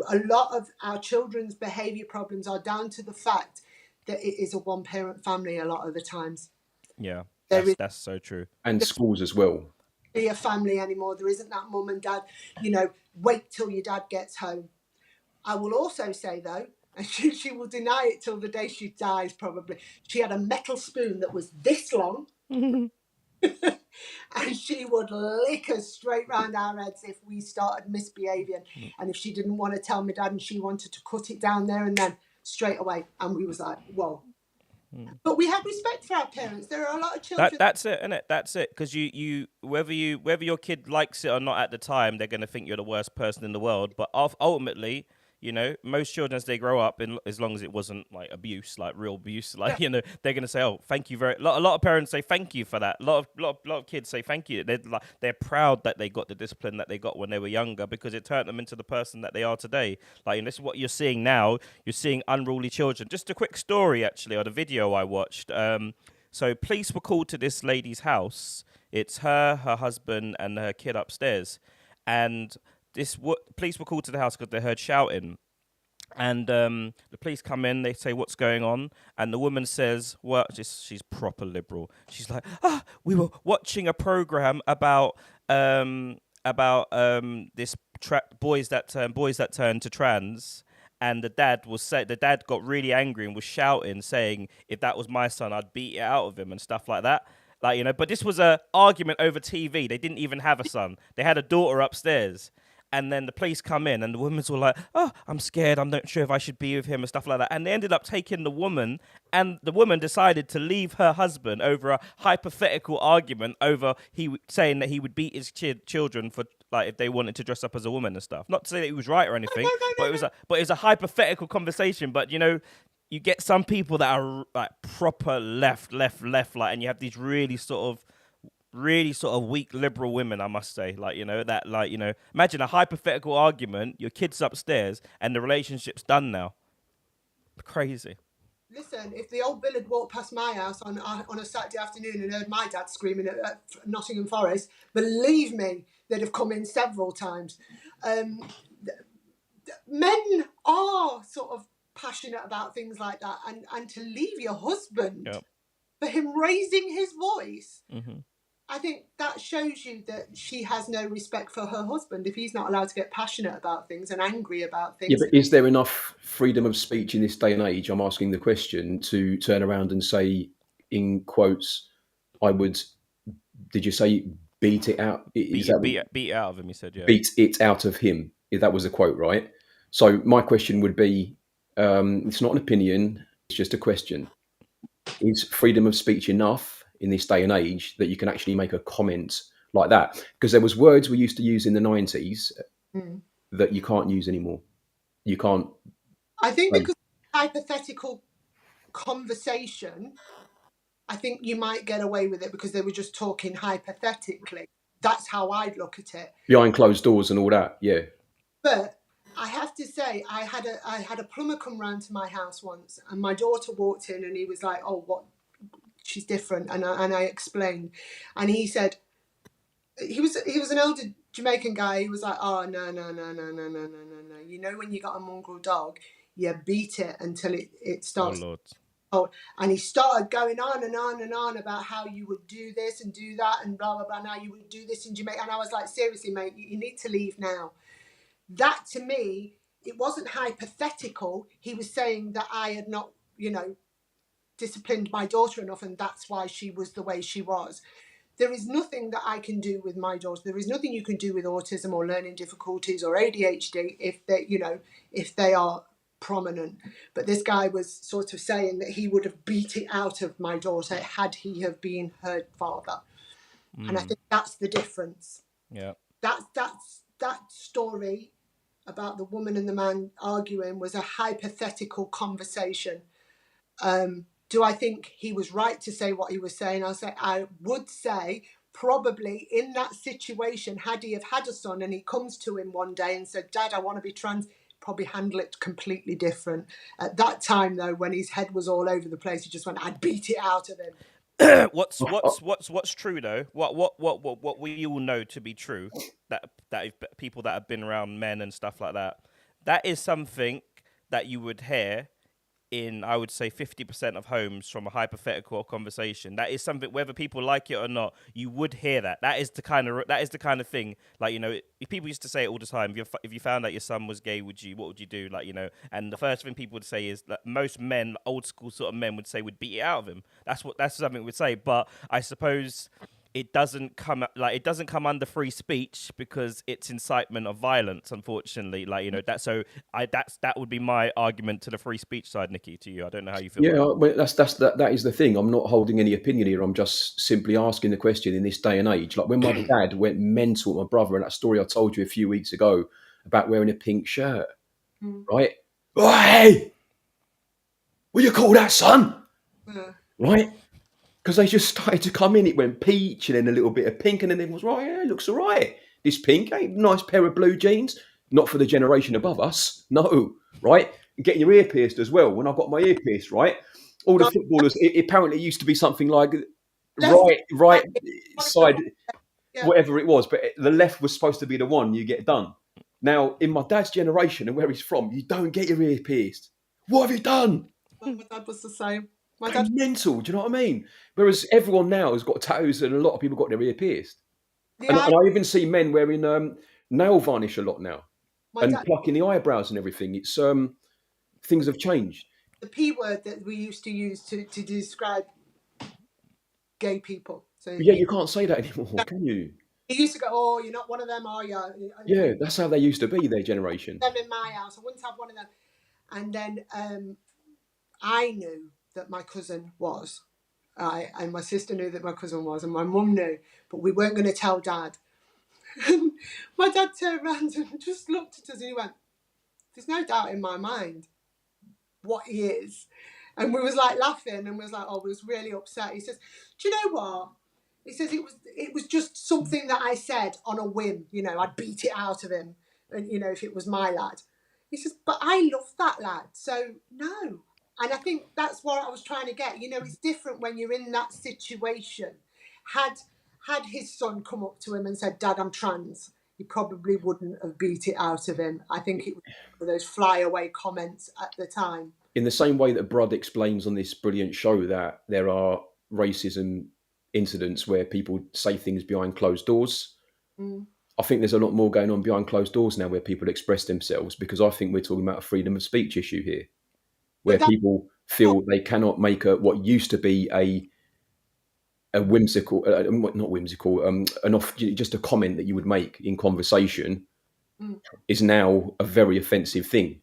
a lot of our children's behaviour problems are down to the fact that it is a one-parent family a lot of the times. Yeah, that's so true. And schools as well. Be a family anymore. There isn't that mum and dad, wait till your dad gets home. I will also say, though, and she will deny it till the day she dies probably, she had a metal spoon that was this long. And she would lick us straight round our heads if we started misbehaving. And if she didn't want to tell my dad and she wanted to cut it down there and then, straight away. And we was like, whoa. But we have respect for our parents. There are a lot of children. That's it, isn't it? That's it. Because you whether your kid likes it or not at the time, they're going to think you're the worst person in the world. But ultimately, You know, most children as they grow up, in as long as it wasn't like abuse, like real abuse, like they're gonna say, "Oh, thank you very." A lot of parents say thank you for that. A lot of kids say thank you. They're proud that they got the discipline that they got when they were younger because it turned them into the person that they are today. Like, and this is what you're seeing now. You're seeing unruly children. Just a quick story, actually, on a video I watched. So police were called to this lady's house. It's her husband, and her kid upstairs, and police were called to the house because they heard shouting. And the police come in, they say, "What's going on?" And the woman says, "Well, she's proper liberal. She's like, we were watching a program about this boys that turn to trans." And the dad got really angry and was shouting, saying, "If that was my son, I'd beat it out of him," and stuff like that. Like, but this was a argument over TV. They didn't even have a son. They had a daughter upstairs. And then the police come in, and the woman's all like, "Oh, I'm scared. I'm not sure if I should be with him," and stuff like that. And they ended up taking the woman, and the woman decided to leave her husband over a hypothetical argument over saying that he would beat his children for like if they wanted to dress up as a woman and stuff. Not to say that he was right or anything, but it was a hypothetical conversation. But you get some people that are like proper left, like, and you have these really sort of weak liberal women, I must say, imagine a hypothetical argument, your kid's upstairs and the relationship's done now. Crazy. Listen, if the old Bill had walked past my house on a Saturday afternoon and heard my dad screaming at Nottingham Forest, believe me, they'd have come in several times. Men are sort of passionate about things like that, and to leave your husband for him raising his voice, I think that shows you that she has no respect for her husband if he's not allowed to get passionate about things and angry about things. Yeah, but is there enough freedom of speech in this day and age, I'm asking the question, to turn around and say, in quotes, did you say beat it out? Beat it out of him, he said, yeah. Beat it out of him. That was the quote, right? So my question would be, it's not an opinion, it's just a question. Is freedom of speech enough in this day and age that you can actually make a comment like that? Because there was words we used to use in the 90s that you can't use anymore. You can't. I think because hypothetical conversation, I think you might get away with it because they were just talking hypothetically. That's how I'd look at it. Behind closed doors and all that, yeah. But I have to say, I had a plumber come round to my house once, and my daughter walked in, and he was like, "Oh, what? She's different," and I explained, and he said, he was an older Jamaican guy. He was like, "Oh, no. You know, when you got a mongrel dog, you beat it until it starts." Oh, Lord. Oh, and he started going on and on and on about how you would do this and do that and blah blah blah. Now you would do this in Jamaica, and I was like, "Seriously, mate, you need to leave now." That to me, it wasn't hypothetical. He was saying that I had not, disciplined my daughter enough, and that's why she was the way she was. There is nothing that I can do with my daughter. There is nothing you can do with autism or learning difficulties or ADHD if they are prominent. But this guy was sort of saying that he would have beat it out of my daughter had he have been her father. And I think that's the difference. Yeah. That story about the woman and the man arguing was a hypothetical conversation. Do I think he was right to say what he was saying? I would say probably in that situation, had he have had a son and he comes to him one day and said, "Dad, I want to be trans," probably handle it completely different. At that time, though, when his head was all over the place, he just went, "I'd beat it out of him." What's true though? What we all know to be true, that if people that have been around men and stuff like that is something that you would hear in, I would say, 50% of homes from a hypothetical conversation. That is something, whether people like it or not, you would hear that. That is the kind of thing. Like, if people used to say it all the time. If you found out your son was gay, what would you do? Like, and the first thing people would say is that most men, old school sort of men, would say would beat it out of him. That's something we'd say. But I suppose it doesn't come under free speech because it's incitement of violence, unfortunately. That would be my argument to the free speech side, Nikki, to you. I don't know how you feel. Yeah, well, that is the thing. I'm not holding any opinion here. I'm just simply asking the question in this day and age. Like when my dad went mental at my brother, and that story I told you a few weeks ago about wearing a pink shirt. right? Oh, hey, what do you call that, son? Right? Because they just started to come in. It went peach and then a little bit of pink, and then it was right. Yeah, it looks all right. This pink, ain't nice pair of blue jeans. Not for the generation above us, no. Right? Getting your ear pierced as well. When I got my ear pierced, right? All the footballers. It apparently used to be something like right side, Yeah. whatever it was, but the left was supposed to be the one you get done. Now, in my dad's generation and where he's from, you don't get your ear pierced. What have you done? My dad was the same. My That's dad, mental. Do you know what I mean? Whereas everyone now has got tattoos, and a lot of people got their ear pierced. the And eye, I even see men wearing nail varnish a lot now my and dad, plucking the eyebrows and everything. It's things have changed. the P word that we used to use to describe gay people. So But yeah, you can't say that anymore, can you? he used to go, "Oh, you're not one of them, are you?" Yeah, that's how they used to be. Their generation. Them in my house. I wouldn't have one of them. And then I knew that my cousin was. And my sister knew that my cousin was, and my mum knew, but we weren't going to tell Dad. And my dad turned around and just looked at us, and he went, "There's no doubt in my mind what he is." And we was like laughing, and we was like, "Oh, we was really upset." He says, "Do you know what?" He says it was just something that I said on a whim. You know, I'd beat it out of him, and you know, if it was my lad. He says, "But I love that lad, so no." And I think that's what I was trying to get. You know, it's different when you're in that situation. Had his son come up to him and said, "Dad, I'm trans," he probably wouldn't have beat it out of him. I think it was one of those flyaway comments at the time. In the same way that Brud explains on this brilliant show that there are racism incidents where people say things behind closed doors. I think there's a lot more going on behind closed doors now where people express themselves, because I think we're talking about a freedom of speech issue here, where people feel they cannot make what used to be a whimsical, not whimsical, just a comment that you would make in conversation is now a very offensive thing.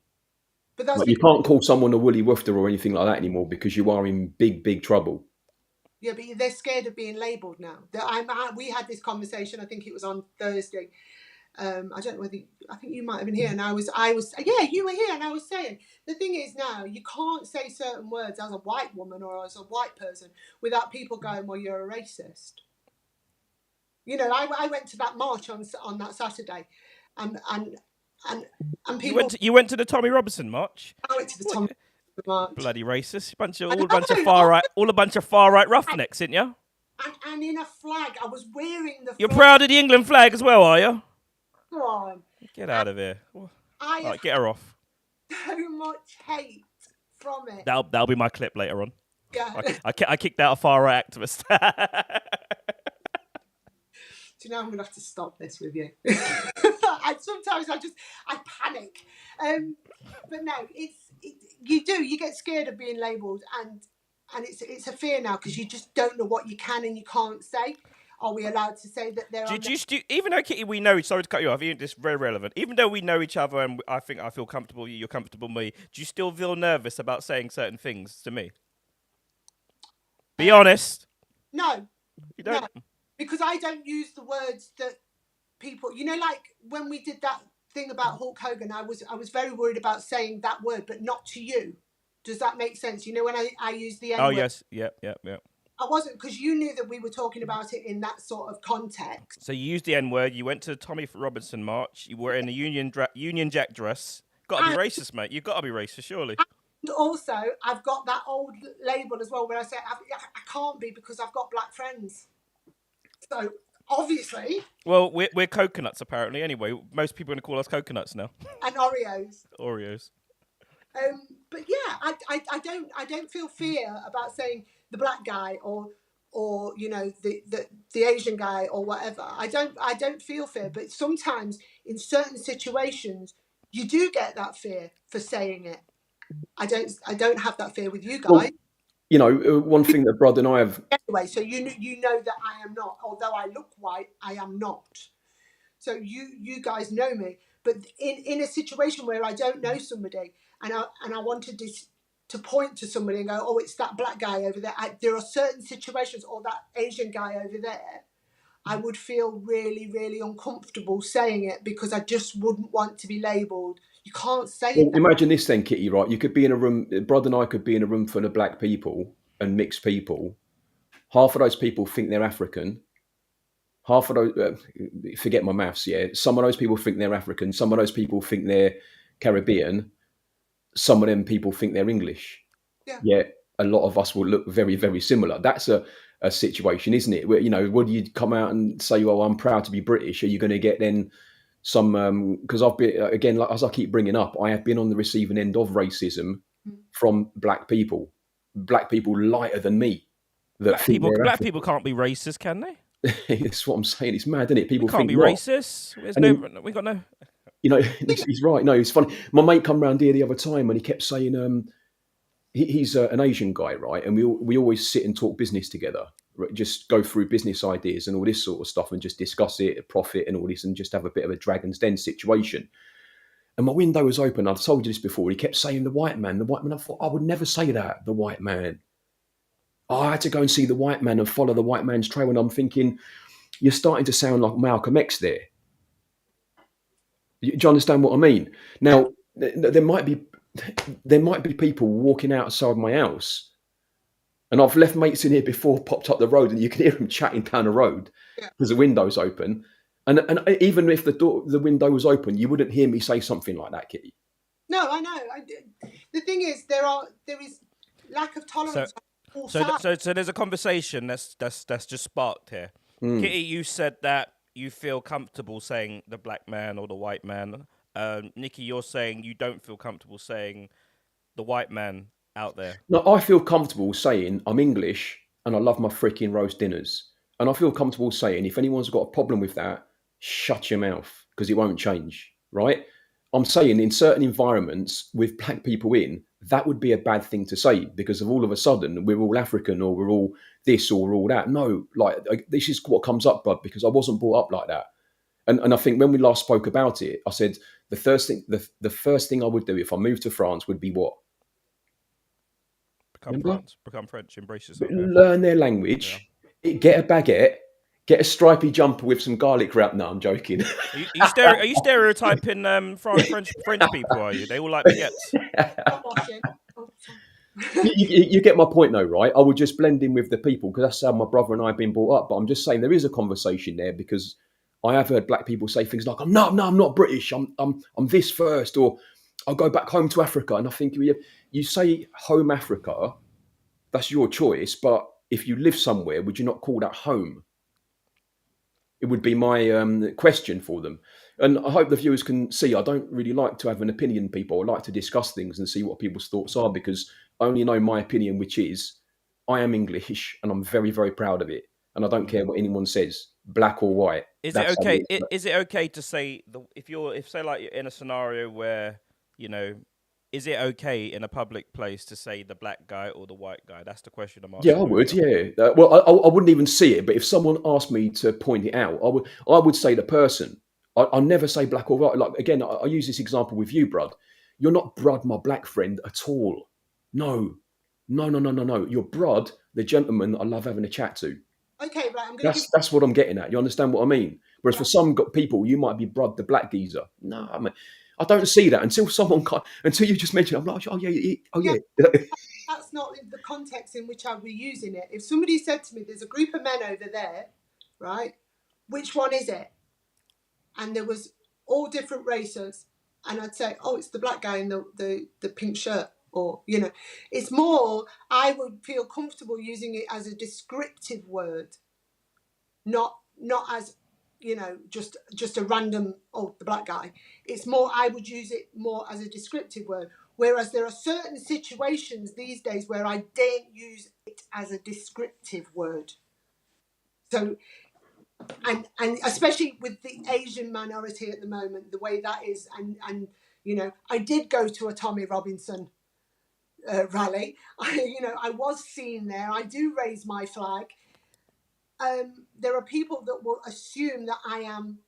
But that's Like, you can't call someone a woolly woofter or anything like that anymore, because you are in big, big trouble. Yeah, but they're scared of being labelled now. We had this conversation. I think it was on Thursday. I don't know whether I think you might have been here, and I was yeah, you were here, and I was saying the thing is now you can't say certain words as a white woman or as a white person without people going, "Well, you're a racist." You know, I went to that march on that Saturday, and people. You went to the Tommy Robinson march. I went to the Tommy march. Bloody racist! All a bunch of far right roughnecks, didn't you? And in a flag, I was wearing the. You're proud of the England flag as well, are you? Go on. Get out of here. Right, get her off. So much hate from it. That'll be my clip later on. Yeah. I kicked out a far right activist. Do you know, I'm going to have to stop this with you. Sometimes I panic. But no, you get scared of being labelled, and it's a fear now, because you just don't know what you can and you can't say. Are we allowed to say that there are... Even though, Kitty, we know... Sorry to cut you off. Even this is very relevant. Even though we know each other and I feel comfortable, you're comfortable with me, do you still feel nervous about saying certain things to me? Be honest. No. You don't? No, because I don't use the words that people... You know, like when we did that thing about Hulk Hogan, I was very worried about saying that word, but not to you. Does that make sense? You know, when I use the N-word. Oh, yes. Yep. I wasn't, because you knew that we were talking about it in that sort of context. So you used the N-word. You went to the Tommy Robinson march. You were in a Union Jack dress. Got to be racist, mate. You've got to be racist, surely. And also, I've got that old label as well, where I say I can't be, because I've got black friends. So obviously. Well, we're coconuts apparently. Anyway, most people are gonna call us coconuts now. And Oreos. Oreos. But yeah, I don't feel fear about saying the black guy or you know the Asian guy or whatever. I don't feel fear, but sometimes in certain situations you do get that fear for saying it. I don't have that fear with you guys. Well, you know, one thing that Brud and I have... Anyway, so you know that I am not, although I look white, I am not. So you guys know me, but in a situation where I don't know somebody and I wanted to point to somebody and go, "Oh, it's that black guy over there." There are certain situations, or that Asian guy over there, I would feel really, really uncomfortable saying it, because I just wouldn't want to be labelled, You can't say Well, that. imagine this then, Kitty, right? You could be in a room, Brad and I could be in a room full of black people and mixed people. Half of those people think they're African. Half of those, forget my maths, yeah. Some of those people think they're African. Some of those people think they're Caribbean. Some of them people think they're English. Yeah. Yet a lot of us will look very, very similar. That's a situation, isn't it? Where, you know, would you come out and say, "Oh, I'm proud to be British"? Are you going to get then some? Because I've been, again, like, as I keep bringing up, I have been on the receiving end of racism from black people lighter than me. That think they're Black African. people can't be racist, can they? That's what I'm saying. It's mad, isn't it? People Can't think be not. racist. There's And no, we got no. You know, he's right. No, it's funny. My mate come round here the other time and he kept saying, he's an Asian guy, right? And we always sit and talk business together, right? Just go through business ideas and all this sort of stuff and just discuss it, profit and all this, and just have a bit of a Dragon's Den situation. And my window was open. I've told you this before. He kept saying the white man. I thought, I would never say that, the white man. I had to go and see the white man and follow the white man's trail. And I'm thinking, you're starting to sound like Malcolm X there. Do you understand what I mean? Now, there might be people walking outside my house, and I've left mates in here before, popped up the road, and you can hear them chatting down the road because the window's open. And even if the window was open, you wouldn't hear me say something like that, Kitty. No, I know. The thing is, there is lack of tolerance. So there's a conversation that's just sparked here. Kitty, you said that you feel comfortable saying the black man or the white man. Nikki, you're saying you don't feel comfortable saying the white man out there. No, I feel comfortable saying I'm English and I love my freaking roast dinners. And I feel comfortable saying if anyone's got a problem with that, shut your mouth because it won't change, right? I'm saying in certain environments with black people in, that would be a bad thing to say because of all of a sudden we're all African or we're all this or we're all that. No, like this is what comes up, bud, because I wasn't brought up like that. And I think when we last spoke about it, I said the first thing I would do if I moved to France would be what? Become French, embrace yourself. Learn their language, get a baguette, get a stripy jumper with some garlic wrap. No, I'm joking. Are you stereotyping French people? Are you? They all like baguettes. You get my point though, right? I would just blend in with the people because that's how my brother and I have been brought up. But I'm just saying there is a conversation there because I have heard black people say things like, I'm not British. I'm this first, or I'll go back home to Africa. And I think you say home Africa, that's your choice. But if you live somewhere, would you not call that home? It would be my question for them. And I hope the viewers can see I don't really like to have an opinion, people. I like to discuss things and see what people's thoughts are because I only know my opinion, which is I am English and I'm very, very proud of it. And I don't care what anyone says, black or white. Is it okay? Is it okay to say if say like you're in a scenario where, you know, is it okay in a public place to say the black guy or the white guy? That's the question I'm asking. Yeah, I would. Yeah. Well, I wouldn't even see it, but if someone asked me to point it out, I would say the person. I'll never say black or white. Like again, I use this example with you, Brud. You're not Brud, my black friend, at all. No. You're Brud, the gentleman that I love having a chat to. Okay, right. That's what I'm getting at. You understand what I mean? Whereas for some people, you might be Brud, the black geezer. No, I mean, I don't see that until you just mentioned it. I'm like, oh yeah. That's not the context in which I'll be using it. If somebody said to me, there's a group of men over there, right? Which one is it? And there was all different races. And I'd say, oh, it's the black guy in the pink shirt. Or, you know, it's more, I would feel comfortable using it as a descriptive word, not as, you know, just a random, oh, the black guy. It's more, I would use it more as a descriptive word. Whereas there are certain situations these days where I don't use it as a descriptive word. So, and especially with the Asian minority at the moment, the way that is, and you know, I did go to a Tommy Robinson rally. I was seen there. I do raise my flag. There are people that will assume that I am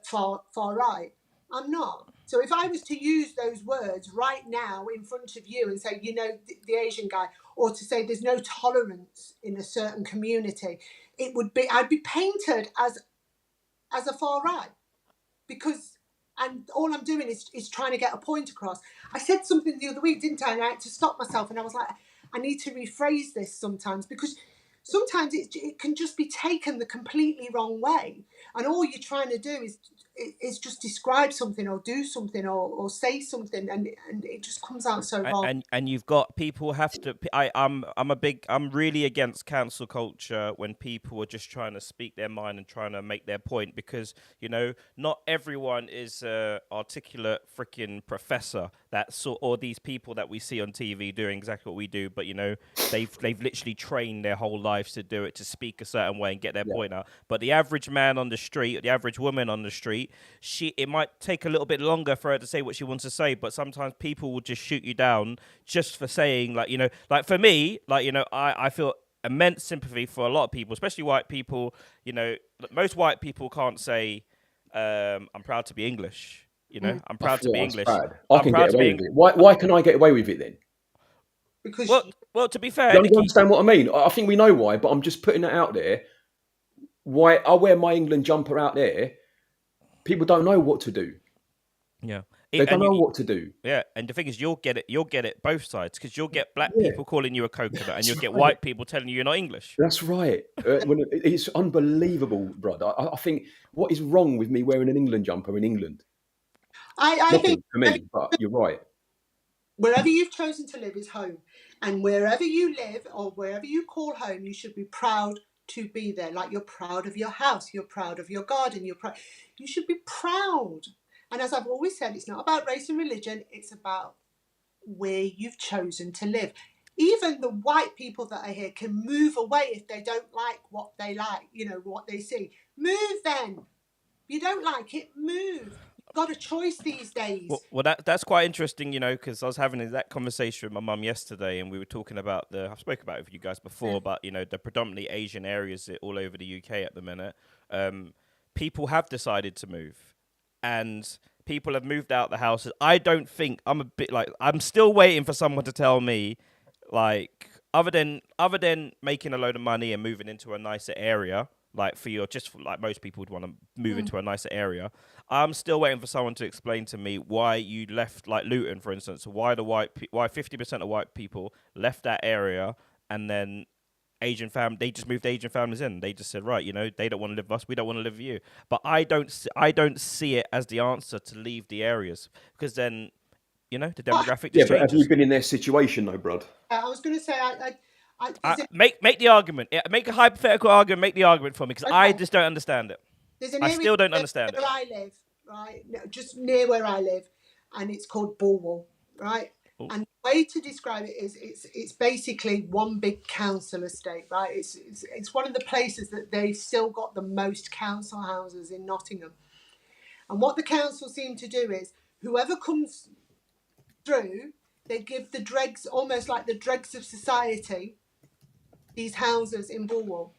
far right. I'm not. So if I was to use those words right now in front of you and say, you know, the Asian guy, or to say there's no tolerance in a certain community, I'd be painted as a far right, because and all I'm doing is trying to get a point across. I said something the other week, didn't I? And I had to stop myself, and I was like, I need to rephrase this sometimes, because sometimes it can just be taken the completely wrong way, and all you're trying to do is just describe something or do something or say something, and it just comes out so wrong. And you've got people have to. I'm really against cancel culture when people are just trying to speak their mind and trying to make their point, because not everyone is a articulate freaking professor or these people that we see on TV doing exactly what we do, but they've literally trained their whole lives to do it, to speak a certain way and get their point out. But the average man on the street, the average woman on the street, it might take a little bit longer for her to say what she wants to say, but sometimes people will just shoot you down just for saying, like for me, I feel immense sympathy for a lot of people, especially white people. Most white people can't say, I'm proud to be English. I'm proud to be English. I can get away with it. Why can I get away with it then? Because well, to be fair, You understand what I mean? I think we know why, but I'm just putting that out there. Why I wear my England jumper out there, people don't know what to do. Yeah. They don't know what to do. Yeah, and the thing is, you'll get it both sides, because you'll get black people calling you a coconut, and you'll get white people telling you you're not English. That's right. It's unbelievable, brother. I think, what is wrong with me wearing an England jumper in England? I think for me, but you're right. Wherever you've chosen to live is home, and wherever you live or wherever you call home, you should be proud to be there. Like, you're proud of your house, you're proud of your garden, you should be proud. And as I've always said, it's not about race and religion, it's about where you've chosen to live. Even the white people that are here can move away if they don't like what they like, what they see. Move then. If you don't like it, move. Got a choice these days. Well, that's quite interesting, because I was having that conversation with my mum yesterday, and we were talking about I've spoken about it with you guys before, but the predominantly Asian areas all over the UK at the minute. People have decided to move, and people have moved out the houses. I don't think, I'm still waiting for someone to tell me, like, other than making a load of money and moving into a nicer area, like most people would want to move into a nicer area. I'm still waiting for someone to explain to me why you left, like Luton, for instance, why 50% of white people left that area, and then they just moved Asian families in. They just said, right, they don't want to live with us, we don't want to live with you. But I don't see it as the answer to leave the areas, because then, the demographic just changes. But have you been in their situation though, Brod? I was going to say, make the argument. Make a hypothetical argument. Make the argument for me, because I just don't understand it. I still don't understand it. Where I live, right, just near where I live, and it's called Bulwell, right? Ooh. And the way to describe it is, it's basically one big council estate, right? It's one of the places that they've still got the most council houses in Nottingham. And what the council seem to do is, whoever comes through, they give the dregs, almost like the dregs of society, these houses in Bulwell.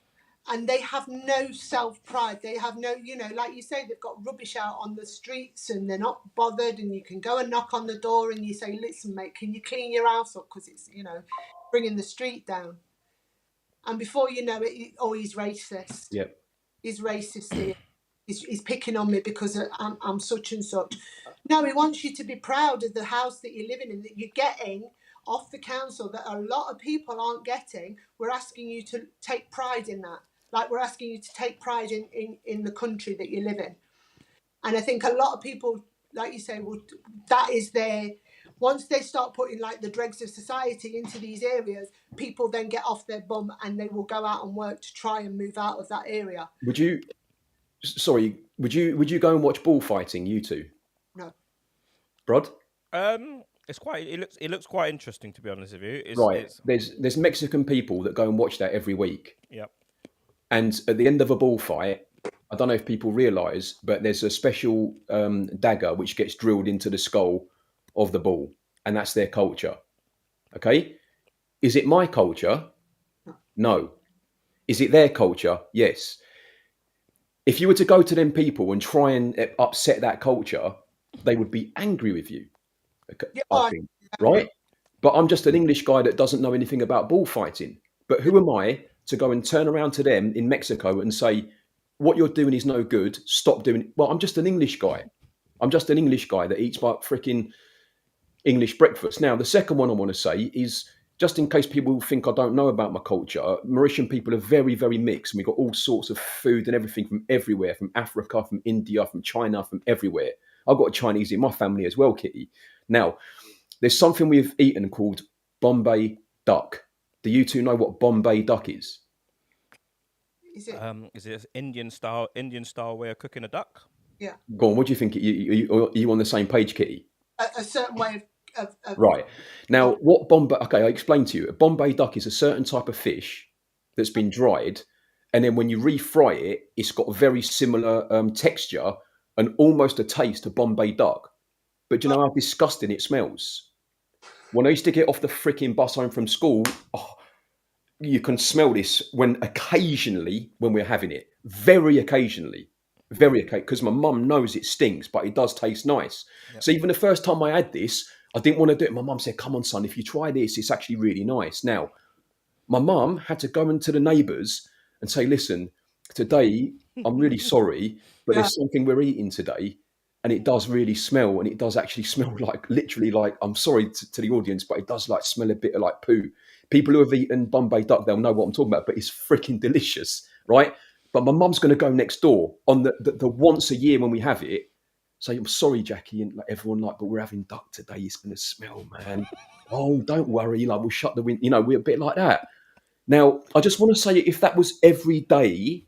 And they have no self-pride. They have no, like you say, they've got rubbish out on the streets and they're not bothered. And you can go and knock on the door and you say, listen, mate, can you clean your house up? Because it's, bringing the street down. And before you know it, he's racist. Yep. He's racist here. He's picking on me because I'm such and such. No, he wants you to be proud of the house that you're living in, that you're getting off the council, that a lot of people aren't getting. We're asking you to take pride in that. Like, we're asking you to take pride in the country that you live in. And I think a lot of people, like you say, that is once they start putting like the dregs of society into these areas, people then get off their bum and they will go out and work to try and move out of that area. Would you go and watch bullfighting, you two? No. Brod? It looks quite interesting, to be honest with you. There's Mexican people that go and watch that every week. Yep. And at the end of a bullfight, I don't know if people realise, but there's a special dagger which gets drilled into the skull of the bull, and that's their culture. Okay? Is it my culture? No. Is it their culture? Yes. If you were to go to them people and try and upset that culture, they would be angry with you. Okay, yeah, I think, right? But I'm just an English guy that doesn't know anything about bullfighting. But who am I to go and turn around to them in Mexico and say, what you're doing is no good, stop doing it? Well, I'm just an English guy. I'm just an English guy that eats like freaking English breakfast. Now, the second one I want to say is, just in case people think I don't know about my culture, Mauritian people are very, very mixed. And we've got all sorts of food and everything from everywhere, from Africa, from India, from China, from everywhere. I've got a Chinese in my family as well, Kitty. Now, there's something we've eaten called Bombay duck. Do you two know what Bombay duck is? Is it? Is it Indian style way of cooking a duck? Yeah. Go on, what do you think? Are you on the same page, Kitty? A certain way of Right. Now, what Bombay... Okay, I explained to you. A Bombay duck is a certain type of fish that's been dried, and then when you refry it, it's got a very similar texture and almost a taste of Bombay duck. But do you know how disgusting it smells? When I used to get off the freaking bus home from school, you can smell this when we're having it. Very occasionally. Because my mum knows it stinks, but it does taste nice. Yep. So even the first time I had this, I didn't want to do it. My mum said, come on, son, if you try this, it's actually really nice. Now, my mum had to go into the neighbours and say, listen, today, I'm really sorry, but there's something we're eating today, and it does really smell, and it does actually smell like, literally like, I'm sorry to the audience, but it does like smell a bit of like poo. People who have eaten Bombay duck, they'll know what I'm talking about, but it's freaking delicious, right? But my mum's going to go next door on the once a year when we have it, say, I'm sorry, Jackie, and like everyone like, but we're having duck today. It's going to smell, man. Oh, don't worry. Like, we'll shut the window. You know, we're a bit like that. Now, I just want to say, if that was every day,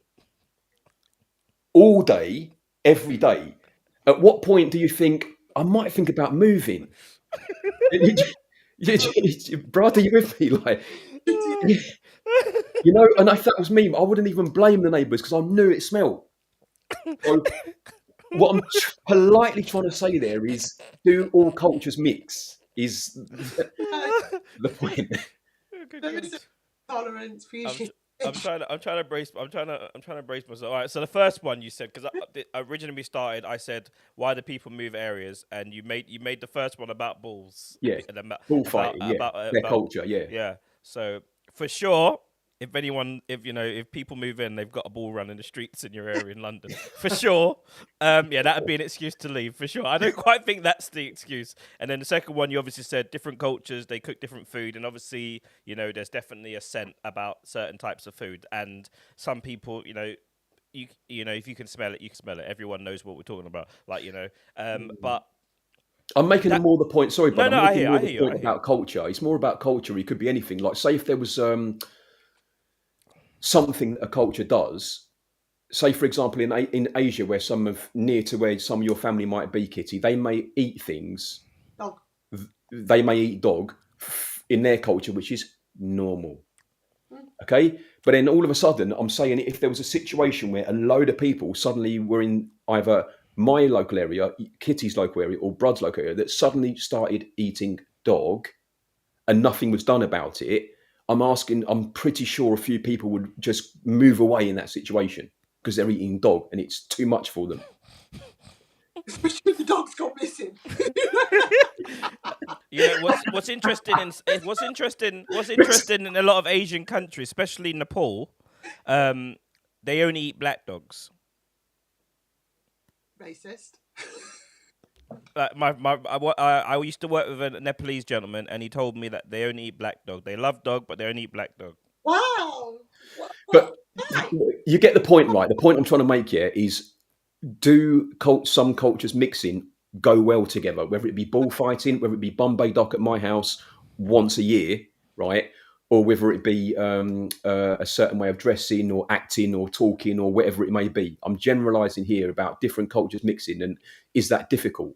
all day, every day, at what point do you think I might think about moving? Brother, you with me? Like, you know, and if that was me, I wouldn't even blame the neighbours because I knew it smelled. So, what I'm politely trying to say there is, do all cultures mix? Is the point? there is a tolerance for you. I'm trying to brace myself. All right. So the first one you said, because originally we started, I said, why do people move areas? And you made the first one about bulls. Yeah. Bullfighting. Their culture. Yeah. Yeah. So for sure, if people move in, they've got a bull run in the streets in your area in London, for sure. Yeah, that would be an excuse to leave, for sure. I don't quite think that's the excuse. And then the second one, you obviously said different cultures, they cook different food, and obviously, there's definitely a scent about certain types of food, and some people, if you can smell it, you can smell it. Everyone knows what we're talking about, but. I'm making more the point. Sorry, but no, I'm I hear making you. Point about culture. It's more about culture. It could be anything. Like, say if there was something a culture does. Say, for example, in Asia, where near to where some of your family might be, Kitty, they may eat things. Dog. They may eat dog in their culture, which is normal. Okay, but then all of a sudden, I'm saying if there was a situation where a load of people suddenly were in either my local area, Kitty's local area, or Brad's local area, that suddenly started eating dog and nothing was done about it, I'm pretty sure a few people would just move away in that situation because they're eating dog and it's too much for them. Especially if the dog's gone missing. What's interesting in a lot of Asian countries, especially Nepal, they only eat black dogs. Racist. I used to work with a Nepalese gentleman, and he told me that they only eat black dog. They love dog, but they only eat black dog. Wow. But you get the point, right? The point I'm trying to make here is, do some cultures mixing go well together? Whether it be bullfighting, whether it be Bombay duck at my house once a year, right? Or whether it be a certain way of dressing or acting or talking or whatever it may be. I'm generalising here about different cultures mixing, and is that difficult?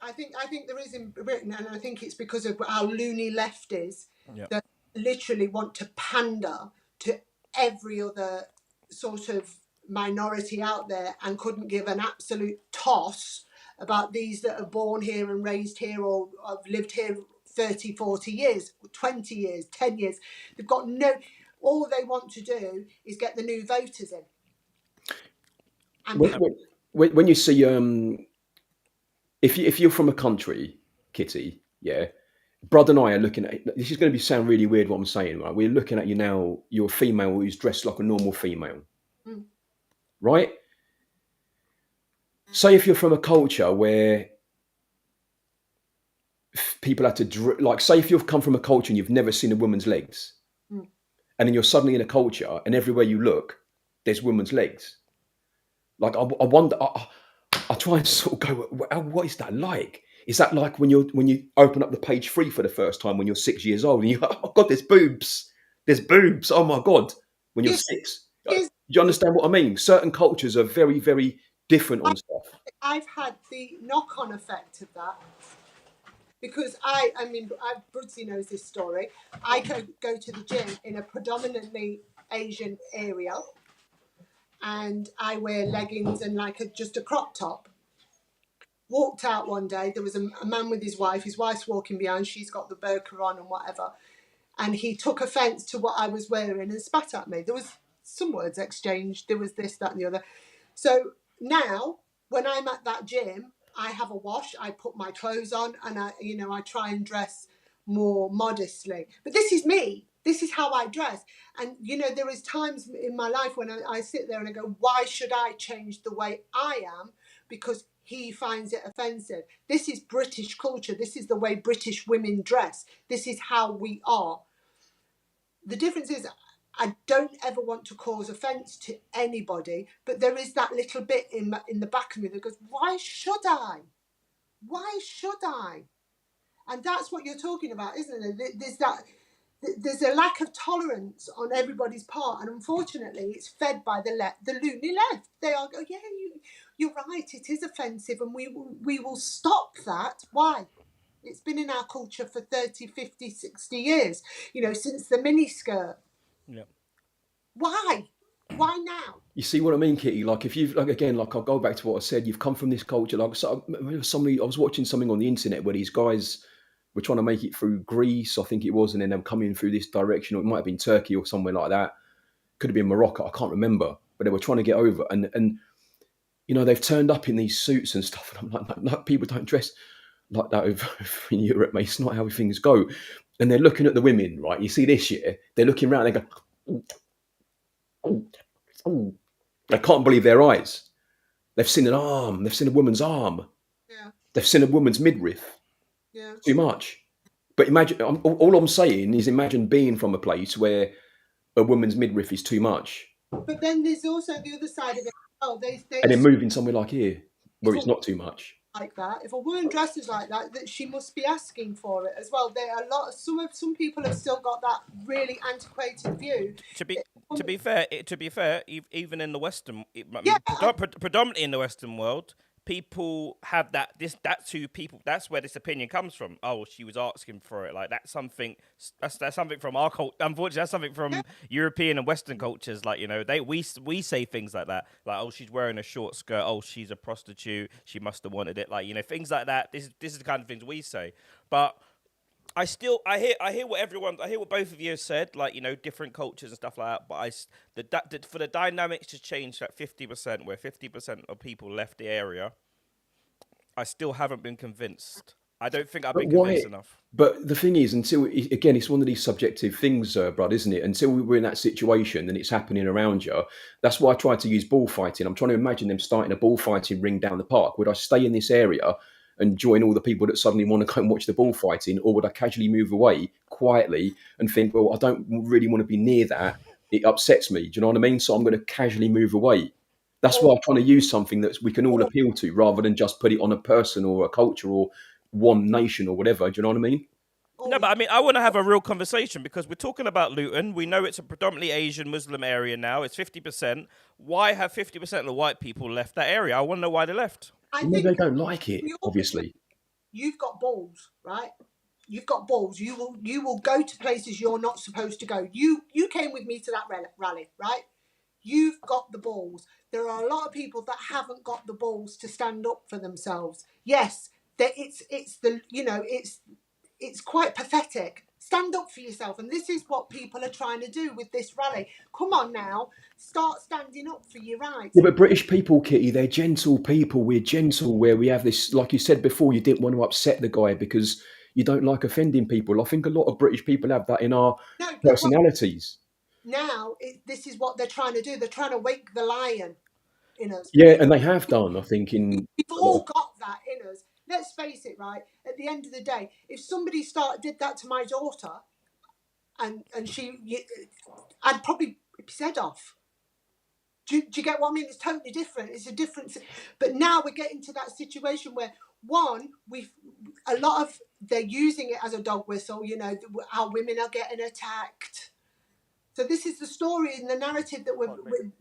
I think there is in Britain, and I think it's because of how loony left is, Yep. that literally want to pander to every other sort of minority out there and couldn't give an absolute toss about these that are born here and raised here or have lived here 30, 40 years, 20 years, 10 years. They've got all they want to do is get the new voters in. And when you see, if you're from a country, Kitty, yeah, Brad and I are looking at, this is going to sound really weird what I'm saying, right? We're looking at you now, you're a female who's dressed like a normal female, right? say if you're from a culture where people had to like, say if you've come from a culture and you've never seen a woman's legs, Mm. and then you're suddenly in a culture and everywhere you look there's women's legs. Like I wonder, I try and sort of go, what is that like? Is that like when you open up the page 3 for the first time when you're 6 years old and you go, oh god, there's boobs, oh my god, when you're Yes, 6? yes. Do you understand what I mean? Certain cultures are very, very different on stuff. I've had the knock-on effect of that because I mean, Brudsy knows this story. I go to the gym in a predominantly Asian area, and I wear leggings and like just a crop top. Walked out one day, there was a man with his wife. His wife's walking behind. She's got the burqa on and whatever. And he took offence to what I was wearing and spat at me. There was some words exchanged. There was this, that, and the other. So now, when I'm at that gym, I have a wash. I put my clothes on, and I try and dress more modestly. But this is me. This is how I dress. And there is times in my life when I sit there and I go, why should I change the way I am? Because he finds it offensive. This is British culture. This is the way British women dress. This is how we are. The difference is I don't ever want to cause offence to anybody, but there is that little bit in the back of me that goes, why should I? Why should I? And that's what you're talking about, isn't it? There's a lack of tolerance on everybody's part, and unfortunately it's fed by the loony left. They are go, yeah, you're right, it is offensive, and we will stop that. Why? It's been in our culture for 30, 50, 60 years, since the miniskirt. Yeah. Why now? You see what I mean, Kitty? Like if you've I'll go back to what I said. You've come from this culture. Like I was watching something on the internet where these guys were trying to make it through Greece, I think it was, and then they're coming through this direction, or it might have been Turkey or somewhere like that. Could have been Morocco, I can't remember. But they were trying to get over, and they've turned up in these suits and stuff. And I'm like, no, people don't dress like that over in Europe, mate. It's not how things go. And they're looking at the women, right? You see this year, they're looking around, they go, oh. They can't believe their eyes. They've seen an arm. They've seen a woman's arm. Yeah. They've seen a woman's midriff. Yeah. Too much. But imagine, all I'm saying is imagine being from a place where a woman's midriff is too much. But then there's also the other side of it. Oh, and then moving somewhere like here, where it's not too much. Like that. If a woman dresses like that she must be asking for it as well. There are some people have still got that really antiquated view. To be fair, even in the Western, predominantly in the Western world, people have that's where this opinion comes from. Oh, she was asking for it. Like that's something from our culture. Unfortunately, that's something from European and Western cultures. Like we say things like that. Like, oh, she's wearing a short skirt. Oh, she's a prostitute. She must have wanted it. Like things like that. This is the kind of things we say. But I hear what both of you have said, like different cultures and stuff like that. But for the dynamics to change at 50%, where 50% of people left the area, I still haven't been convinced. I don't think I've been convinced enough. But the thing is, again, it's one of these subjective things, Brad, isn't it? Until we're in that situation and it's happening around you, that's why I tried to use bullfighting. I'm trying to imagine them starting a bullfighting ring down the park. Would I stay in this area and join all the people that suddenly want to go and watch the bullfighting, or would I casually move away quietly and think, well, I don't really want to be near that. It upsets me. Do you know what I mean? So I'm going to casually move away. That's why I'm trying to use something that we can all appeal to, rather than just put it on a person or a culture or one nation or whatever. Do you know what I mean? No, but I mean, I want to have a real conversation because we're talking about Luton. We know it's a predominantly Asian Muslim area now. It's 50%. Why have 50% of the white people left that area? I want to know why they left. I think they don't like it, obviously. You've got balls, right? You've got balls. You will go to places you're not supposed to go. You came with me to that rally, right? You've got the balls. There are a lot of people that haven't got the balls to stand up for themselves. Yes, it's quite pathetic. Stand up for yourself, and this is what people are trying to do with this rally. Come on now, start standing up for your rights. Yeah, but British people, Kitty, they're gentle people. We're gentle, where we have this, like you said before, you didn't want to upset the guy because you don't like offending people. I think a lot of British people have that in our personalities. Now, this is what they're trying to do. They're trying to wake the lion. in us. Yeah, and they have done, I think, in We've a lot all of, got that in us. Let's face it, right? At the end of the day, if somebody did that to my daughter, and I'd probably be said off. Do you get what I mean? It's totally different. It's a difference. But now we're getting to that situation where they're using it as a dog whistle. You know, our women are getting attacked. So this is the story and the narrative that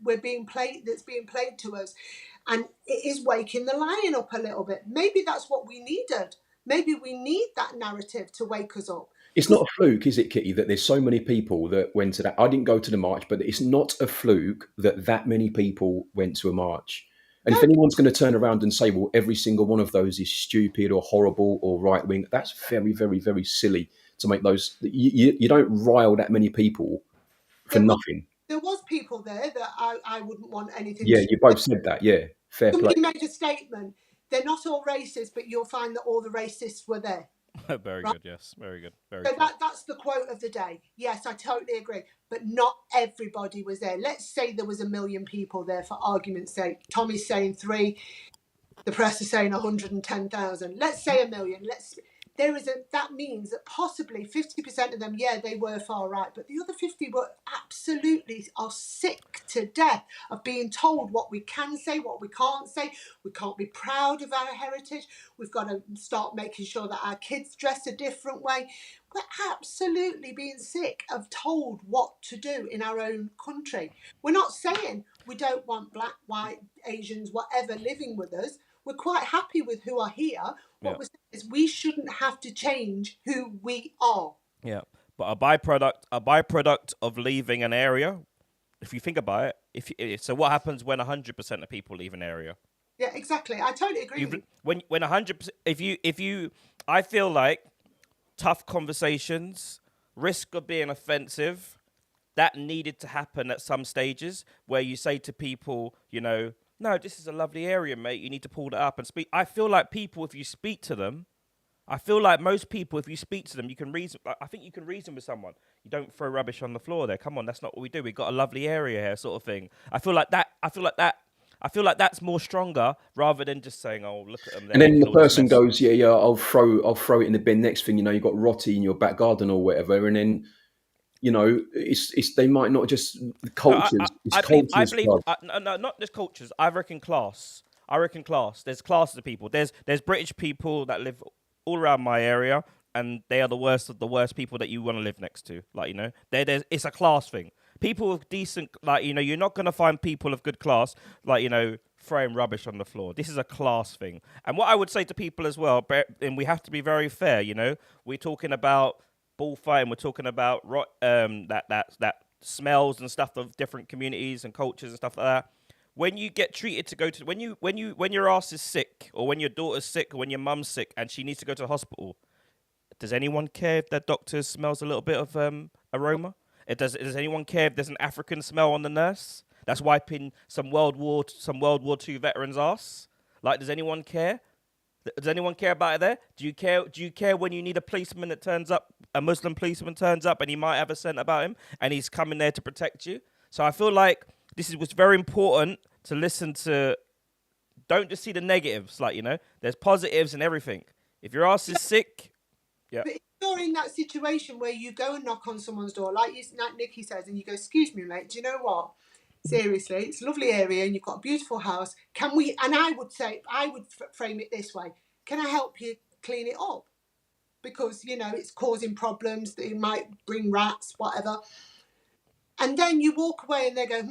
we're being played. That's being played to us, and it is waking the lion up a little bit. Maybe that's what we needed. Maybe we need that narrative to wake us up. it's not a fluke, is it, Kitty, that there's so many people that went to that. I didn't go to the march, but it's not a fluke that many people went to a march. And if anyone's going to turn around and say, well, every single one of those is stupid or horrible or right wing, that's very, very, very silly to make those. You don't rile that many people for nothing. There was people there that I wouldn't want anything Yeah, to do. you both said that. Yeah, fair play. Somebody made a statement. They're not all racist, but you'll find that all the racists were there. Very good. Yes, very good. Very So good. that's the quote of the day. Yes, I totally agree. But not everybody was there. Let's say there was 1 million people there for argument's sake. Tommy's saying 3. The press is saying 110,000. Let's say 1 million. That means that possibly 50% of them, yeah, they were far right, but the other 50 are sick to death of being told what we can say, what we can't say. We can't be proud of our heritage. We've got to start making sure that our kids dress a different way. We're absolutely being sick of told what to do in our own country. We're not saying we don't want black, white, Asians, whatever, living with us. We're quite happy with who are here. What we're saying is we shouldn't have to change who we are. Yeah, but a byproduct of leaving an area. If you think about it, so what happens when 100% of people leave an area? Yeah, exactly. I totally agree with you. When 100%, I feel like tough conversations, risk of being offensive, that needed to happen at some stages where you say to people, you know, no, this is a lovely area, mate. You need to pull that up and speak. I feel like people, if you speak to them, I feel like most people, if you speak to them, you can reason. I think you can reason with someone. You don't throw rubbish on the floor there. Come on, that's not what we do. We've got a lovely area here, sort of thing. I feel like that's more stronger rather than just saying, "Oh, look at them." And then the person goes, "Yeah, I'll throw it in the bin." Next thing you know, you got rotty in your back garden or whatever, and then you know, it's they might not just cultures. I believe no, not just cultures. I reckon class. There's classes of people. There's British people that live all around my area, and they are the worst of the worst people that you want to live next to. Like, you know, it's a class thing. People with decent, like, you know, you're not going to find people of good class, like, you know, throwing rubbish on the floor. This is a class thing. And what I would say to people as well, and we have to be very fair, you know, we're talking about bullfighting, we're talking about that smells and stuff of different communities and cultures and stuff like that. When you get treated to go to when your ass is sick, or when your daughter's sick, or when your mum's sick and she needs to go to the hospital, does anyone care if that doctor smells a little bit of aroma? Does anyone care if there's an African smell on the nurse that's wiping some World War II veterans' ass? Like, does anyone care? Does anyone care about it there? Do you care when you need a policeman that turns up, a Muslim policeman turns up and he might have a scent about him and he's coming there to protect you? So I feel like was very important to listen to. Don't just see the negatives, like, you know, there's positives and everything. If your ass is sick, yeah. But if you're in that situation where you go and knock on someone's door, like Nikki says, and you go, "Excuse me, mate, do you know what? Seriously, it's a lovely area and you've got a beautiful house. Can we?" And I would frame it this way: "Can I help you clean it up? Because, you know, it's causing problems. It might bring rats, whatever." And then you walk away and they go,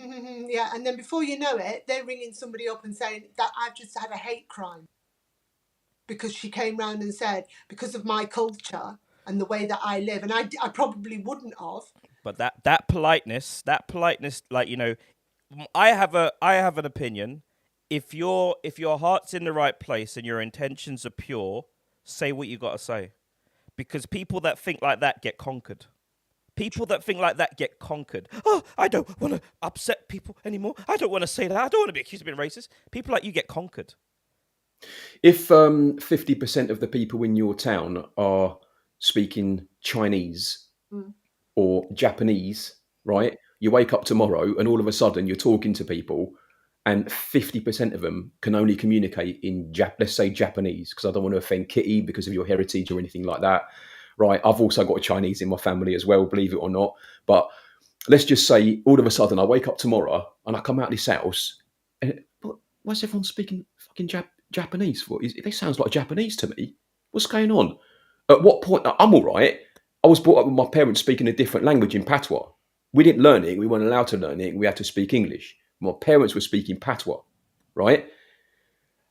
yeah. And then before you know it, they're ringing somebody up and saying that I've just had a hate crime because she came round and said, because of my culture and the way that I live. And I probably wouldn't have. But that politeness, like, you know, I have an opinion. If your heart's in the right place and your intentions are pure, say what you got to say. Because people that think like that get conquered. People that think like that get conquered. Oh, I don't want to upset people anymore. I don't want to say that. I don't want to be accused of being racist. People like you get conquered. If 50% of the people in your town are speaking Chinese or Japanese, right? You wake up tomorrow and all of a sudden you're talking to people and 50% of them can only communicate in, let's say, Japanese, because I don't want to offend Kitty because of your heritage or anything like that, right? I've also got a Chinese in my family as well, believe it or not. But let's just say all of a sudden I wake up tomorrow and I come out of this house and why is everyone speaking fucking Japanese for? They sounds like Japanese to me. What's going on? At what point? I'm all right. I was brought up with my parents speaking a different language in patois. We didn't learn it. We weren't allowed to learn it. We had to speak English. My parents were speaking patois, right?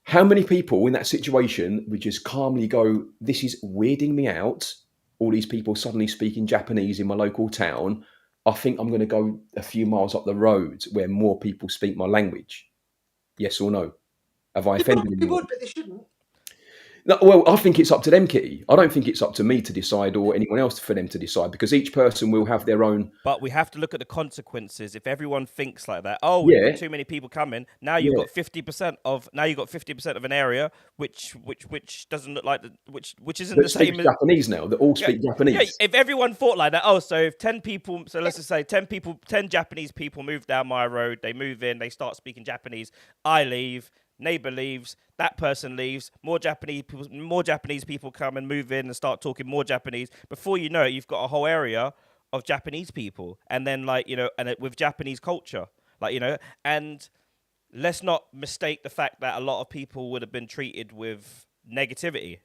How many people in that situation would just calmly go, this is weirding me out. All these people suddenly speaking Japanese in my local town. I think I'm going to go a few miles up the road where more people speak my language. Yes or no? Have I They offended probably anyone? would, but they shouldn't. No, well, I think it's up to them, Kitty. I don't think it's up to me to decide or anyone else for them to decide, because each person will have their own. But we have to look at the consequences. If everyone thinks like that, oh, we've Yeah, got too many people coming. Now you've yeah. got 50% of of an area which doesn't look like which isn't That the speaks same as. Japanese now. That all Yeah, speak yeah. Japanese. If everyone thought like that, oh, so if 10 people, so let's just say 10 Japanese people move down my road, they move in, they start speaking Japanese. I leave, neighbor leaves, that person leaves, more Japanese people come and move in and start talking more Japanese. Before you know it, you've got a whole area of Japanese people, and then with Japanese culture, and let's not mistake the fact that a lot of people would have been treated with negativity,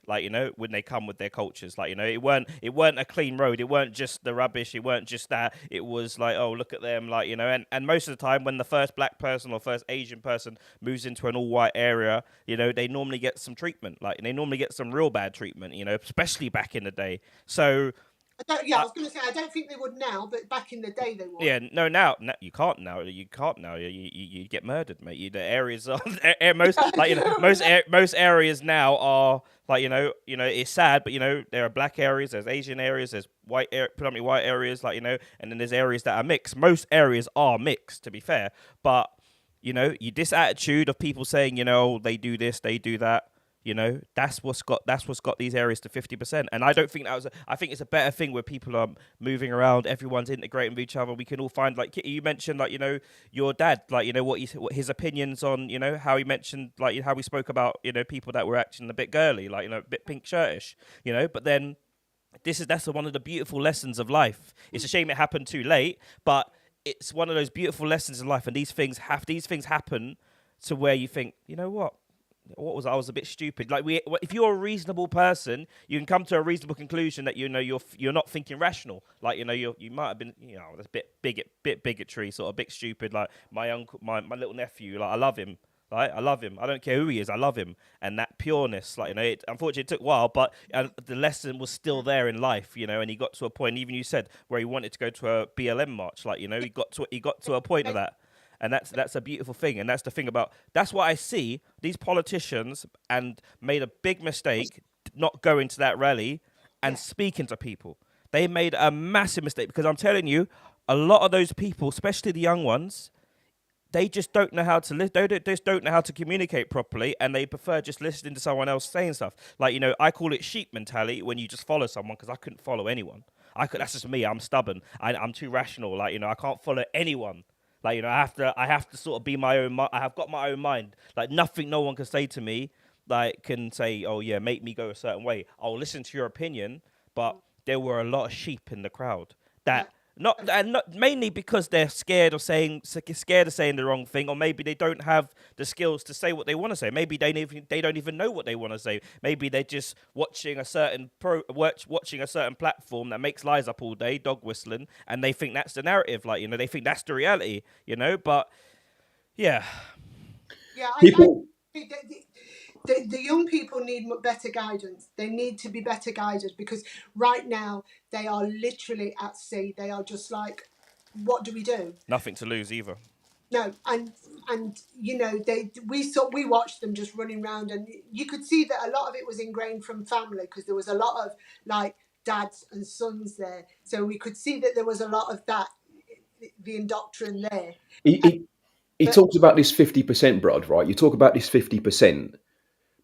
when they come with their cultures. It weren't a clean road. It weren't just the rubbish. It weren't just that. It was like, oh, look at them, and most of the time when the first black person or first Asian person moves into an all white area, they normally get some treatment, they normally get some real bad treatment, especially back in the day. So I was going to say, I don't think they would now, but back in the day they would. yeah, no, now you can't now. You can't now. You get murdered, mate. The areas are most areas now are it's sad, but there are black areas, there's Asian areas, there's predominantly white areas, and then there's areas that are mixed. Most areas are mixed, to be fair, but this attitude of people saying they do this, they do that. That's what's got these areas to 50%. And I don't think I think it's a better thing where people are moving around, everyone's integrating with each other. We can all find, like Kitty, you mentioned, your dad, what his opinions on, how he mentioned, how we spoke about, people that were acting a bit girly, a bit pink shirtish, but then that's one of the beautiful lessons of life. It's a shame it happened too late, but it's one of those beautiful lessons of life. And these things happen to where you think, you know what? I was a bit stupid. If you're a reasonable person, you can come to a reasonable conclusion that you're not thinking rational. You might have been a bit bigotry, sort of a bit stupid. Like my uncle, my little nephew, I love him. Right? I love him. I don't care who he is. I love him. And that pureness, unfortunately it took a while, but the lesson was still there in life, and he got to a point, even you said, where he wanted to go to a BLM march, he got to a point of that. And that's a beautiful thing. And that's the thing that's why I see these politicians and made a big mistake not going to that rally and speaking to people. They made a massive mistake, because I'm telling you, a lot of those people, especially the young ones, they just don't know how to live. They just don't know how to communicate properly, and they prefer just listening to someone else saying stuff. I call it sheep mentality, when you just follow someone, because I couldn't follow anyone. That's just me. I'm stubborn. I'm too rational. I can't follow anyone. I have to sort of be my own. I have got my own mind. Nothing, no one can say to me, can say, oh yeah, make me go a certain way. I'll listen to your opinion, but there were a lot of sheep in the crowd that not mainly because they're scared of saying the wrong thing, or maybe they don't have the skills to say what they want to say. Maybe they don't even know what they want to say. Maybe they're just watching a certain platform that makes lies up all day, dog whistling, and they think that's the narrative. They think that's the reality. But yeah. Yeah, People, the young people need better guidance. They need to be better guided, because right now they are literally at sea. They are just like, what do we do? Nothing to lose either. No, and we watched them just running around, and you could see that a lot of it was ingrained from family, because there was a lot of dads and sons there. So we could see that there was a lot of that, the indoctrination there. he talks about this 50%, Brad, right? You talk about this 50%.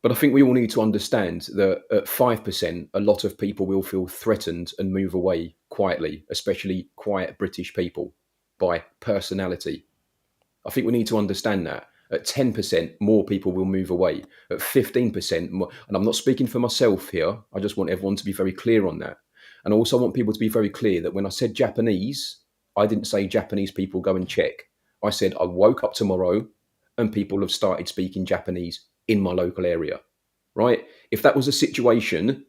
But I think we all need to understand that at 5%, a lot of people will feel threatened and move away quietly, especially quiet British people, by personality. I think we need to understand that. At 10%, more people will move away. At 15%, more, and I'm not speaking for myself here. I just want everyone to be very clear on that. And I also want people to be very clear that when I said Japanese, I didn't say Japanese people go and check. I said I woke up tomorrow and people have started speaking Japanese in my local area, right? If that was a situation,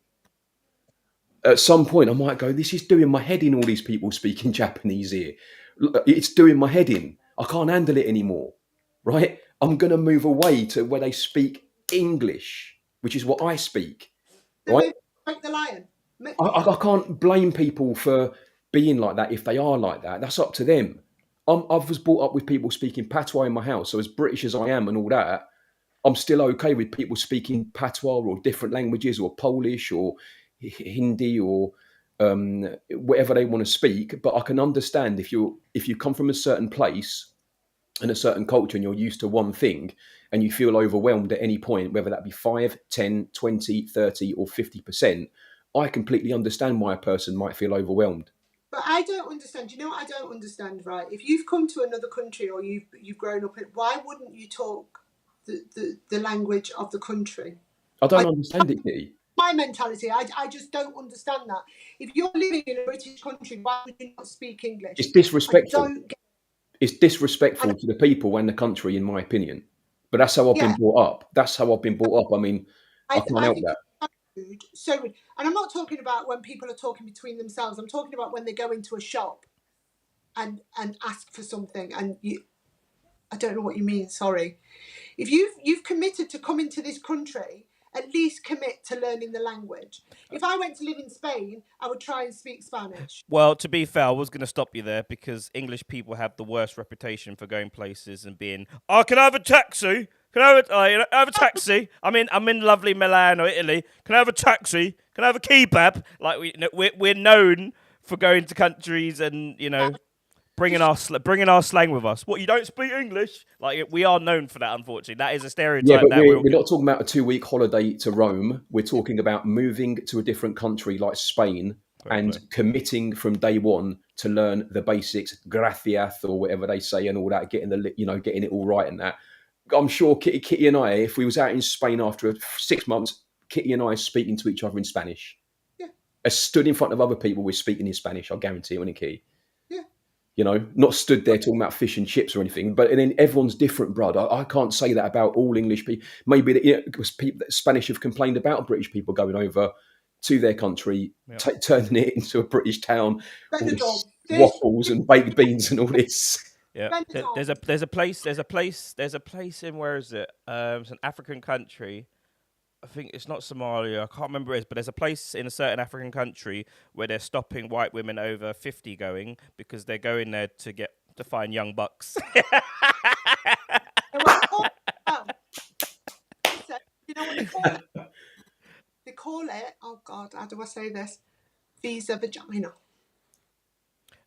at some point I might go, this is doing my head in, all these people speaking Japanese here. It's doing my head in. I can't handle it anymore, right? I'm going to move away to where they speak English, which is what I speak, So right? maybe break the lion. I can't blame people for being like that if they are like that. That's up to them. I was brought up with people speaking patois in my house. So as British as I am and all that, I'm still okay with people speaking patois or different languages or Polish or Hindi or whatever they want to speak. But I can understand if you come from a certain place and a certain culture and you're used to one thing and you feel overwhelmed at any point, whether that be 5, 10, 20, 30 or 50%, I completely understand why a person might feel overwhelmed. But I don't understand. You know what I don't understand, right? If you've come to another country or you've grown up in, why wouldn't you talk the language of the country? I don't understand it, Kitty. My mentality, I just don't understand that. If you're living in a British country, why would you not speak English? It's disrespectful. I don't get It's disrespectful to the people and the country, in my opinion. But that's how I've been brought up. That's how I've been brought up. I mean, I can't help think that. it's rude, so rude. And I'm not talking about when people are talking between themselves. I'm talking about when they go into a shop and ask for something, and I don't know what you mean. Sorry, if you've committed to come into this country, at least commit to learning the language. If I went to live in Spain, I would try and speak Spanish. Well, to be fair, I was going to stop you there because English people have the worst reputation for going places and being, oh, can I have a taxi? Can I have a taxi? I'm in lovely Milan or Italy. Can I have a taxi? Can I have a kebab? Like we're known for going to countries and bringing our slang with us. What, you don't speak English? Like we are known for that. Unfortunately, that is a stereotype. Yeah, but that we're not talking about a 2-week holiday to Rome. We're talking about moving to a different country like Spain and committing from day one to learn the basics, gracias or whatever they say, and all that, getting it all right and that. I'm sure Kitty and I, if we was out in Spain after 6 months, Kitty and I are speaking to each other in Spanish. Yeah. As stood in front of other people, we're speaking in Spanish. I guarantee you, Kitty. Yeah. Not stood there talking about fish and chips or anything, but then everyone's different, Brad. I can't say that about all English people. Maybe because Spanish have complained about British people going over to their country, turning it into a British town, waffles and baked beans and all this. Yeah, there's a place in, where is it? It's an African country. I think it's not Somalia. I can't remember where it is, but there's a place in a certain African country where they're stopping white women over 50 going because they're going there to find young bucks. You know what they call it? They call it, oh God, how do I say this? Visa vagina.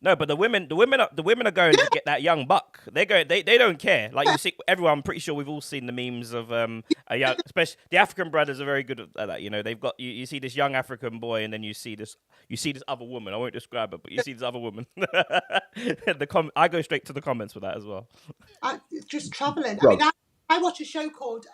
No, but the women are going to get that young buck. They don't care. Like you see, everyone. I'm pretty sure we've all seen the memes of a young, especially the African brothers are very good at that. They've got you see this young African boy, and then you see this other woman. I won't describe it, but you see this other woman. I go straight to the comments with that as well. Just traveling. Right. I mean, I watch a show called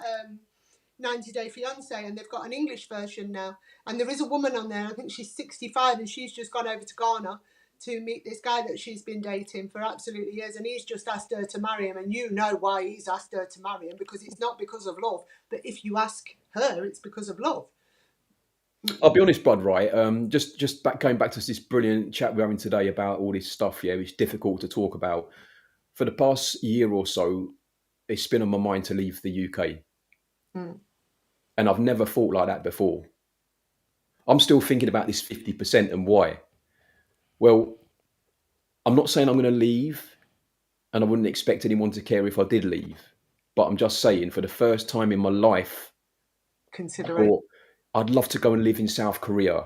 90 Day Fiancé, and they've got an English version now. And there is a woman on there. I think she's 65, and she's just gone over to Ghana to meet this guy that she's been dating for absolutely years, and he's just asked her to marry him. And you know why he's asked her to marry him, because it's not because of love, but if you ask her, it's because of love. I'll be honest, Bud, right? Just going back to this brilliant chat we're having today about all this stuff, it's difficult to talk about. For the past year or so, it's been on my mind to leave the UK. And I've never thought like that before. I'm still thinking about this 50% and why. Well, I'm not saying I'm going to leave, and I wouldn't expect anyone to care if I did leave. But I'm just saying, for the first time in my life, I'd love to go and live in South Korea.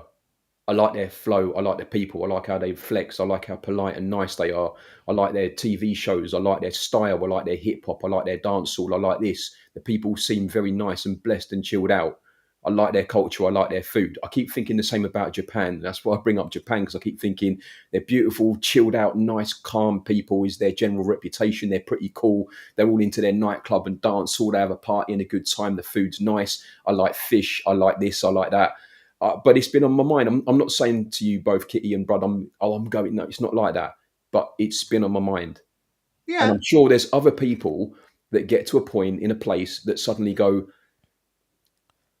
I like their flow. I like their people. I like how they flex. I like how polite and nice they are. I like their TV shows. I like their style. I like their hip hop. I like their dancehall. I like this. The people seem very nice and blessed and chilled out. I like their culture. I like their food. I keep thinking the same about Japan. That's why I bring up Japan, because I keep thinking they're beautiful, chilled out, nice, calm people is their general reputation. They're pretty cool. They're all into their nightclub and dance hall. They have a party and a good time. The food's nice. I like fish. I like this. I like that. But it's been on my mind. I'm not saying to you both, Kitty and Brad, I'm going, no, it's not like that. But it's been on my mind. And Yeah. I'm sure there's other people that get to a point in a place that suddenly go,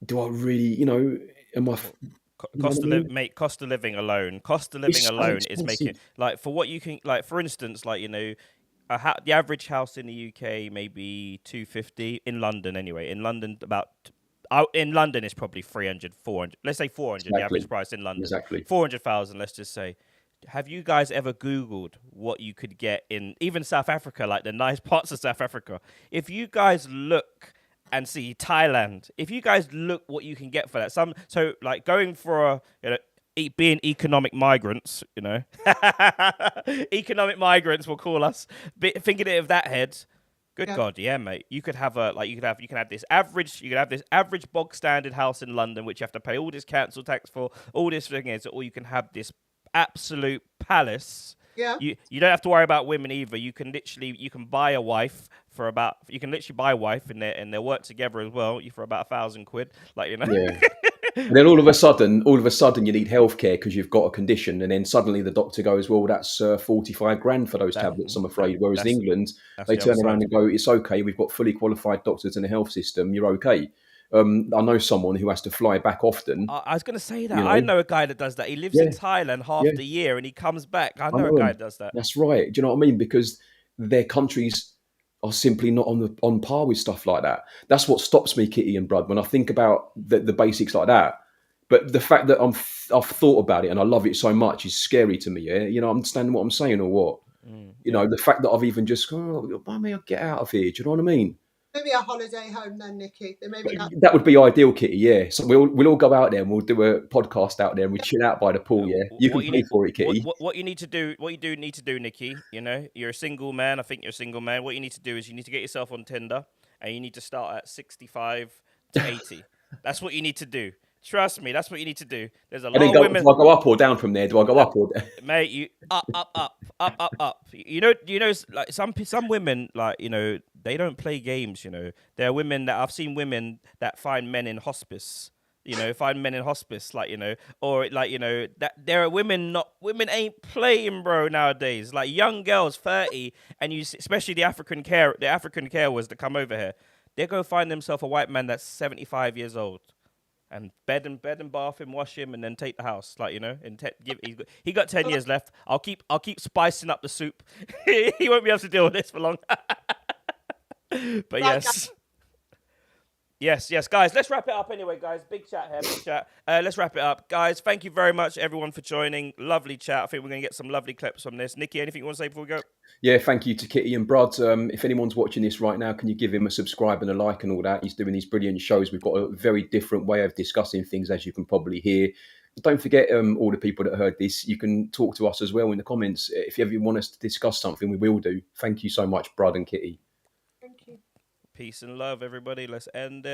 do I really, am I? Cost of living, mate. Cost of living alone. Cost of living It's so alone is expensive. making, like, for what you can, like, for instance, like, the average house in the UK maybe 250 in London anyway. In London in London it's probably 300, 400. Let's say 400. The average price in London. Exactly. 400,000. Let's just say. Have you guys ever Googled what you could get in even South Africa, like the nice parts of South Africa? If you guys look and see Thailand, if you guys look what you can get for that, so like going for being economic migrants, economic migrants will call us. Thinking it of that head, good Yeah. God, yeah, mate. You could have this average bog standard house in London, which you have to pay all this council tax for, all this thing is, or you can have this absolute palace. Yeah. You don't have to worry about women either. You can buy a wife buy a wife and they work together as well. For about £1,000, Yeah. And then all of a sudden you need healthcare because you've got a condition, and then suddenly the doctor goes, well, that's 45 grand for those tablets, I'm afraid. Whereas in England, they turn around and go, it's okay, we've got fully qualified doctors in the health system, you're okay. I know someone who has to fly back often. I was going to say that. I know a guy that does that. He lives in Thailand half the year and he comes back. I know a guy that does that. That's right. Do you know what I mean? Because their countries are simply not on par with stuff like that. That's what stops me, Kitty and Brad, when I think about the basics like that. But the fact that I've thought about it and I love it so much is scary to me. Yeah, understand what I'm saying or what? The fact that I've even just gone, why may I get out of here? Do you know what I mean? Maybe a holiday home then, Nikki. Then maybe That would be ideal, Kitty. Yeah, so we'll all go out there and we'll do a podcast out there and we chill out by the pool. Yeah, you can pay for it, Kitty. What you need to do, Nikki. You're a single man. I think you're a single man. What you need to do is you need to get yourself on Tinder and you need to start at 65 to 80. That's what you need to do. Trust me, that's what you need to do. There's a lot of women. Do I go up or down from there? Do I go up or down? Mate, you up. Like some women, like they don't play games. There are women that I've seen women that find men in hospice. Or that there are women ain't playing, bro, nowadays. Like young girls, 30, and especially the African carers that come over here, they go find themselves a white man that's 75 years old. And bed and bath him, wash him, and then take the house. He got 10 years left. I'll keep spicing up the soup. He won't be able to deal with this for long. But yes, guys. Let's wrap it up anyway, guys. Big chat here, big chat. Let's wrap it up, guys. Thank you very much, everyone, for joining. Lovely chat. I think we're gonna get some lovely clips from this. Nikki, anything you want to say before we go? Yeah, thank you to Kitty and Brad. If anyone's watching this right now, can you give him a subscribe and a like and all that? He's doing these brilliant shows. We've got a very different way of discussing things, as you can probably hear. Don't forget, all the people that heard this, you can talk to us as well in the comments. If you ever want us to discuss something, we will do. Thank you so much, Brad and Kitty. Thank you. Peace and love, everybody. Let's end it.